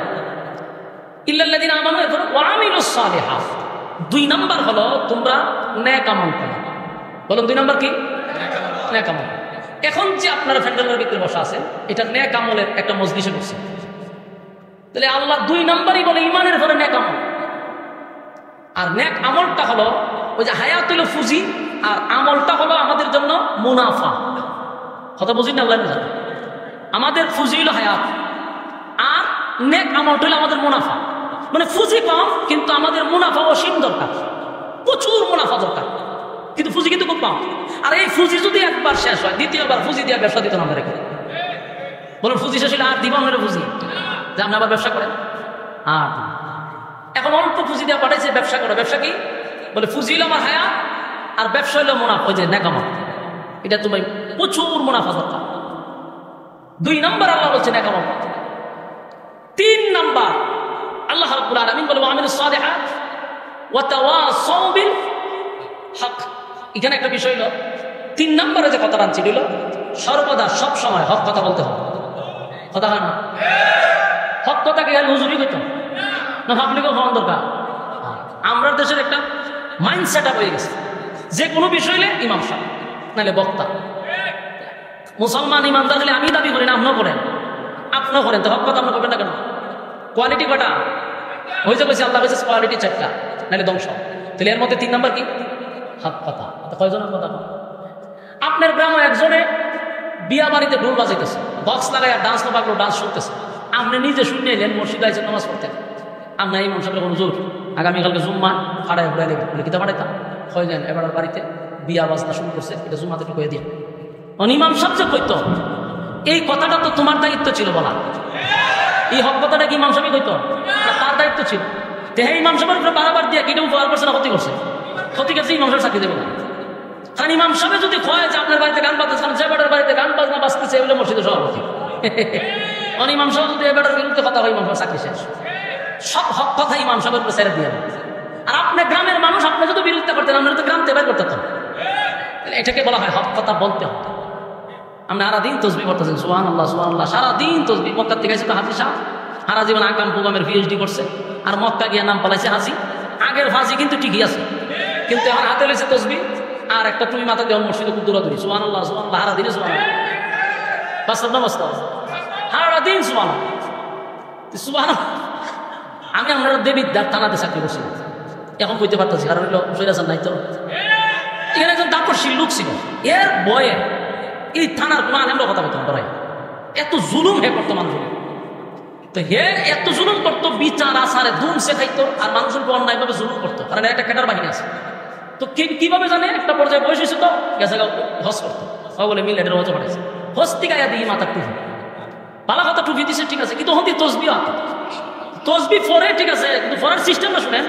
ইল্লাল্লাযীনা আমানু এরপর ওয়া আমিলুস সালিহাত। 2 নাম্বার হলো তোমরা নেক আমল করো। বলুন 2 নাম্বার কি? নেক আমল। এখন যে আপনারা ফ্যান্ডেলের ভিতরে বসা আছেন, এটা নেক আমলের একটা মজলিসে বসে। তাহলে আল্লাহ 2 নাম্বারই বলে ঈমানের পরে নেক আমল। আর নেক আমলটা হলো ওই যে হায়াত হলো পুঁজি, আর আমলটা হলো আমাদের জন্য মুনাফা। কথা বুঝি না? আল্লাহ আমাদের পুঁজি হলো হায়াত, আর নেক আমলটা হলো আমাদের মুনাফা। মানে পুঁজি কম কিন্তু আমাদের মুনাফা অসীম দরকার, প্রচুর মুনাফা দরকার, কিন্তু পুঁজি কিন্তু খুব কম। আর এই পুঁজি যদি একবার শেষ হয়, দ্বিতীয়বার পুঁজি দিয়ে ব্যবসা দিতে হবে রেখে। বলুন পুঁজি শেষ হলে আর দিব আমরা পুঁজি যে আপনি আবার ব্যবসা করেন? আর এখন অল্প পুঁজি দিয়ে পাঠাইছে ব্যবসা করে। ব্যবসা কি? বলে পুঁজি হলো আমার হায়াত, আর ব্যবসা হলো মুনাফা, ওই যে নেক আমল। এটা তুমি প্রচুর মুনাফা দরকার। 2 নাম্বার আল্লাহ বলছে নেক আমল। 3 নাম্বার আল্লাহ রাব্বুল আলামিন বলে ওয়া আমিলুস সালিহাত ওয়া তাওয়াসাউ বিল হক। এখানে একটা বিষয় হলো 3 নাম্বারে যে কথা আনছিল হলো সর্বদা সব সময় হক কথা বলতে হবে। কথা হয় না? হক কথা কি হুজুরি কইতো না, পাবলিকও হওয়ার দরকার। আমরা দেশের একটা মাইন্ডসেট আপ হয়ে গেছে, যে কোনো বিষয় হলে ইমাম সাহেব নাহলে বক্তা। মুসলমান ইমানদার হলে আমি দাবি করি না, আপনিও করেন, আপনিও করেন, তো হক কথা আপনি করবেন না কেন? কোয়ালিটি কটা হয়েছে? বলছি আল্লাহ বলছে কোয়ালিটি 4টা, নাহলে ধ্বংস। তাহলে এর মধ্যে 3 নাম্বার কি? হক কথা। কয়জনের কথা? আপনার গ্রামে একজনে বিয়া বাড়িতে ঢোল বাজাইতেছে, বক্স লাগায় ডান্স না পাকলো, ডান্স শুনতেছে। আপনি নিজে শুনে এলেন, মসজিদে আইছেন নামাজ পড়তে। আপনি এই মন সাহেবের হুজুর আগামীকালকে জুম্মা ফাড়ায় ঘুরাই নেবেন বলে কিতা পাঠাইতাম হয়ে যান। এবার বাড়িতে বিয়া বাজনা শুরু করছে, এটা জুম্মাতে একটু কয়ে দিয়ে ইমাম সাহেব যে কইতো এই কথাটা তো তোমার দায়িত্ব ছিল বলা। এই হক কথাটা কি ইমাম সাহেবই কইতো? তার দায়িত্ব ছিল। হ্যাঁ, ইমাম সাহেবের উপরে বারবার দিয়ে কিটা উপহার করছে না, ক্ষতি করছে? ক্ষতি করছে, ইমাম সাহেব চাকরি দেবো না। কারণ ইমাম সাহেব যদি কয় যে আপনার বাড়িতে গান বাজতেছিলাম, যে বেটার বাড়িতে গান বাজনা বাজতেছে এগুলো মসজিদের সভাপতি। ইমাম সাহেব যদি এ বেটার বিরুদ্ধে কথা হয়, ইমাম সাহেব চাকরি শেষ। সব হক কথা ইমাম সাহেবের উপরে ছেড়ে দিয়ে। আর আপনার গ্রামের মানুষ আপনি যদি বিরোধিতা করতেন, আপনারা তো গ্রাম থেকে বের করতে হতো। এটাকে বলা হয় হক কথা বলতে হবে। আপনি সারাদিন তসবিহ করতেছেন, সুবহানাল্লাহ সুবহানাল্লাহ, সারাদিন তসবিহ। মক্কা থেকে এসে তো হাজি সাহেব সারা জীবন আকাম প্রোগ্রামের PhD করছে, আর মক্কা গিয়ে নাম পালাইছে হাজি। আগের হাজি কিন্তু ঠিকই আছে, কিন্তু এখন হাতে লেছে তসবিহ আর একটা তুমি মাথা দেওয়ার মসজিদে খুব দৌড়াদৌড়ি, সুবহানাল্লাহ সুবহানাল্লাহ, সারাদিনে সুবহানাল্লাহ, বাস্তব না বাস্তব? সারাদিন সুবহানাল্লাহ সুবহানাল্লাহ। আমি আপনারা দেবিদ্যার থানাতে চাকরি করছি, এখন কইতে পারতেছি, কারণ হইল সৈরাসান নাই তো। এখানে একজন তাপসীর লোক ছিল, এর বয়ে এই থানার কোনো আলেমরা কথা বলতাম পড়াই, এত জুলুম হে করতো মানুষের। তো হে এত জুলুম করতো, বিচার আসারে ধুম শেখাইতো, আর মানুষের উপর অন্যায়ভাবে জুলুম করতো, কারণ একটা ক্যাডার বাহিনী আছে। তো কিভাবে জানে? একটা পর্যায়ে বয়স হয়েছে তো গেছে হস করতো, বলে মিলেটের হজে পাঠাইছে, হস্তি গায়া দিয়ে মাথার টুপি, পালা কথা টুপি দিছে, ঠিক আছে, কিন্তু হন্তি তসবি তসবি ফরে, ঠিক আছে, কিন্তু ফরার সিস্টেম না শুনেন।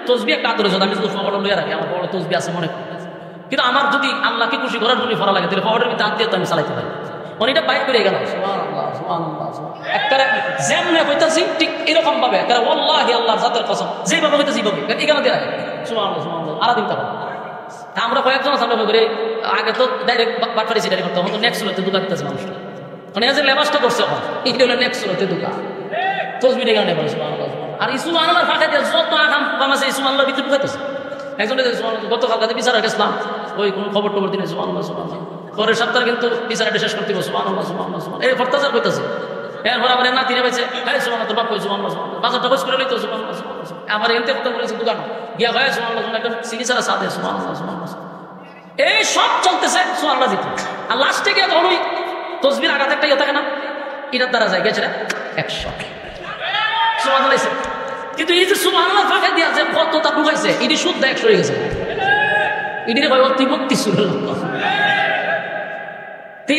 তসবি একটা আদর, আমি শুধু ফটো লইয়া রাখি, আমার বড় তসবি আছে মনে করি, কিন্তু আমার যদি আল্লাহকে খুশি করার জন্য ফরা লাগে, তাহলে ফটোর ভিতরে হাত দিয়ে তো আমি চালাইতে পারি। অনেকটা বাইক করে গেল, একটা যেমনে কইতাছি ঠিক এরকম ভাবে, ওয়াল্লাহি আল্লাহর জাতের কসম, যেভাবে কইতাছি এইভাবে এখানে দিয়ে রাখি, সুবহানাল্লাহ সুবহানাল্লাহ, আলাদিন তা আমরা কয়েকজন সামনে করে আগে তো ডাইরেক্ট বাটপারি সিটারি করতাম, তো নেক্সট হতে দোকান দিতেছে মানুষটা, মানে যে লেবাসটা করছে এখন এইটা হলো নেক্সট হতে দোকান তসবিটা গানে বলে সুবহানাল্লাহ। আর ইসু আল্লাহর ফাঁকা দিয়ে যত আগাম কাম আছে ইসু আল্লাহর ভিতরে ঢুকাইতেছে। একজন গতকালকে বিচারে গেছিলাম, ওই কোনো খবর টবর দিনে সুবহানাল্লাহ সুবহানাল্লাহ, পরের সপ্তাহে কিন্তু বিচারটা শেষ করতে সুবহানাল্লাহ সুবহানাল্লাহ সুবহানাল্লাহ, এই ফরতাজার কইতাছে। এরপর আমার নাতিরে পাইছে, হ্যাঁ সুবহানাল্লাহ, তোর বাপ কই সুবহানাল্লাহ সুবহানাল্লাহ, বাজারটা খোঁজ করে লইতো সুবহানাল্লাহ সুবহানাল্লাহ, আমার এনতে কথা বলেছে দোকান গিয়া হয় সুবহানাল্লাহ সুবহানাল্লাহ, একটা সিনি ছাড়া সাথে সুবহানাল্লাহ সুবহানাল্লাহ, এই সব চলতেছে সুবহানাল্লাহ দিতে। আর লাস্টে গিয়ে তখন ওই তসবির আঘাত একটা ইয়ে থাকে না, এটার দ্বারা যায় গেছে 100 সুবহানাল্লাহ। কিন্তু এই যে সুবহানাল্লাহ ফাঁকা দিয়া যে কতটা ঢুকাইছে, এটি শুদ্ধ 100 হয়ে গেছে, এটি হয় অতি 32 লোক।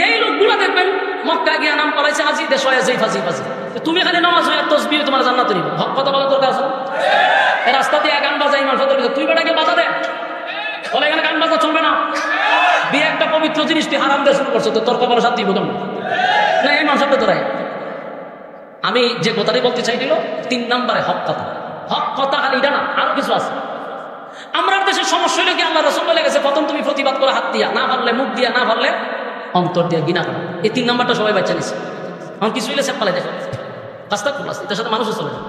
এই লোকগুলা দেখবেন মক্কা গিয়া নাম পালাইছে হাজি, দেশ হয় যেই ফাঁসি ফাঁসি। তুমি খালি নামাজ হয় তসবিহ তোমার জান্নাত নিব, হক কথা বলা দরকার আছে। রাস্তা দিয়ে গান বাজাই মানুষ, তুই বেটাকে বাধা দে, বলে এখানে গান বাজা চলবে না, বিয়ে একটা পবিত্র জিনিস তুই হারাম দিয়ে শুরু করছো, তো তোর কপালে শান্তি বোধ না, এই মানুষটা তোরাই। আমি যে কথাটি বলতে চাইছিল 3 নম্বরে হক কথা। হক কথা খালি এটা না, আরো কিছু আছে। আমরা দেশে সমস্যা হলো কি আল্লাহ রাসূল বলে গেছে প্রথম তুমি প্রতিবাদ করো হাত দিয়া, না পারলে মুখ দিয়া, না পারলে অন্তর দিয়া ঘৃণা করো। এই 3 নাম্বারটা সবাই বাচ্চা নিছে। এখন কিছু হইলে সেপালে দেখো রাস্তা খুললাস, এটার সাথে মানুষও চলে যায়।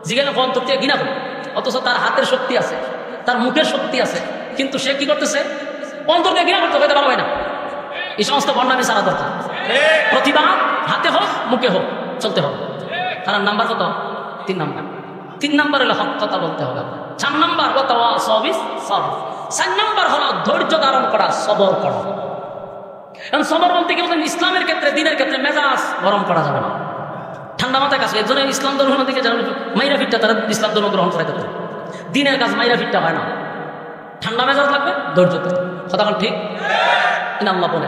জিজ্ঞাসা অন্তর দিয়ে ঘৃণা করে, অথচ তার হাতের শক্তি আছে, তার মুখের শক্তি আছে, কিন্তু সে কি করতেছে? অন্তর দিয়ে ঘৃণা করতে হইতে পারবে না। এই সমস্ত বর্ণামি সারা দরকার। প্রতিবাদ হাতে হোক মুখে হোক চলতে হবে। কারণ নাম্বার কত? 3 নাম্বার। 3 নাম্বার হলো হক কথা বলতে হবে। 4 নাম্বার কথা সবিস সবর। 4 নাম্বার হলো ধৈর্য ধারণ করা, সবর করা। এখন সবর বলতে কি বলতেন? ইসলামের ক্ষেত্রে, দিনের ক্ষেত্রে মেজাজ গরম করা যাবে না, ঠান্ডা মাথায় কাজ। এর জন্য ইসলাম ধর্মের দিকে যারা মাইরা ফিটটা তারা ইসলাম ধর্ম গ্রহণ করে দেবে। দিনের কাজ মাইরা ফিটটা হয় না, ঠান্ডা মেজাজ লাগবে, ধৈর্য। কথা বল ঠিক? আল্লাহ বলে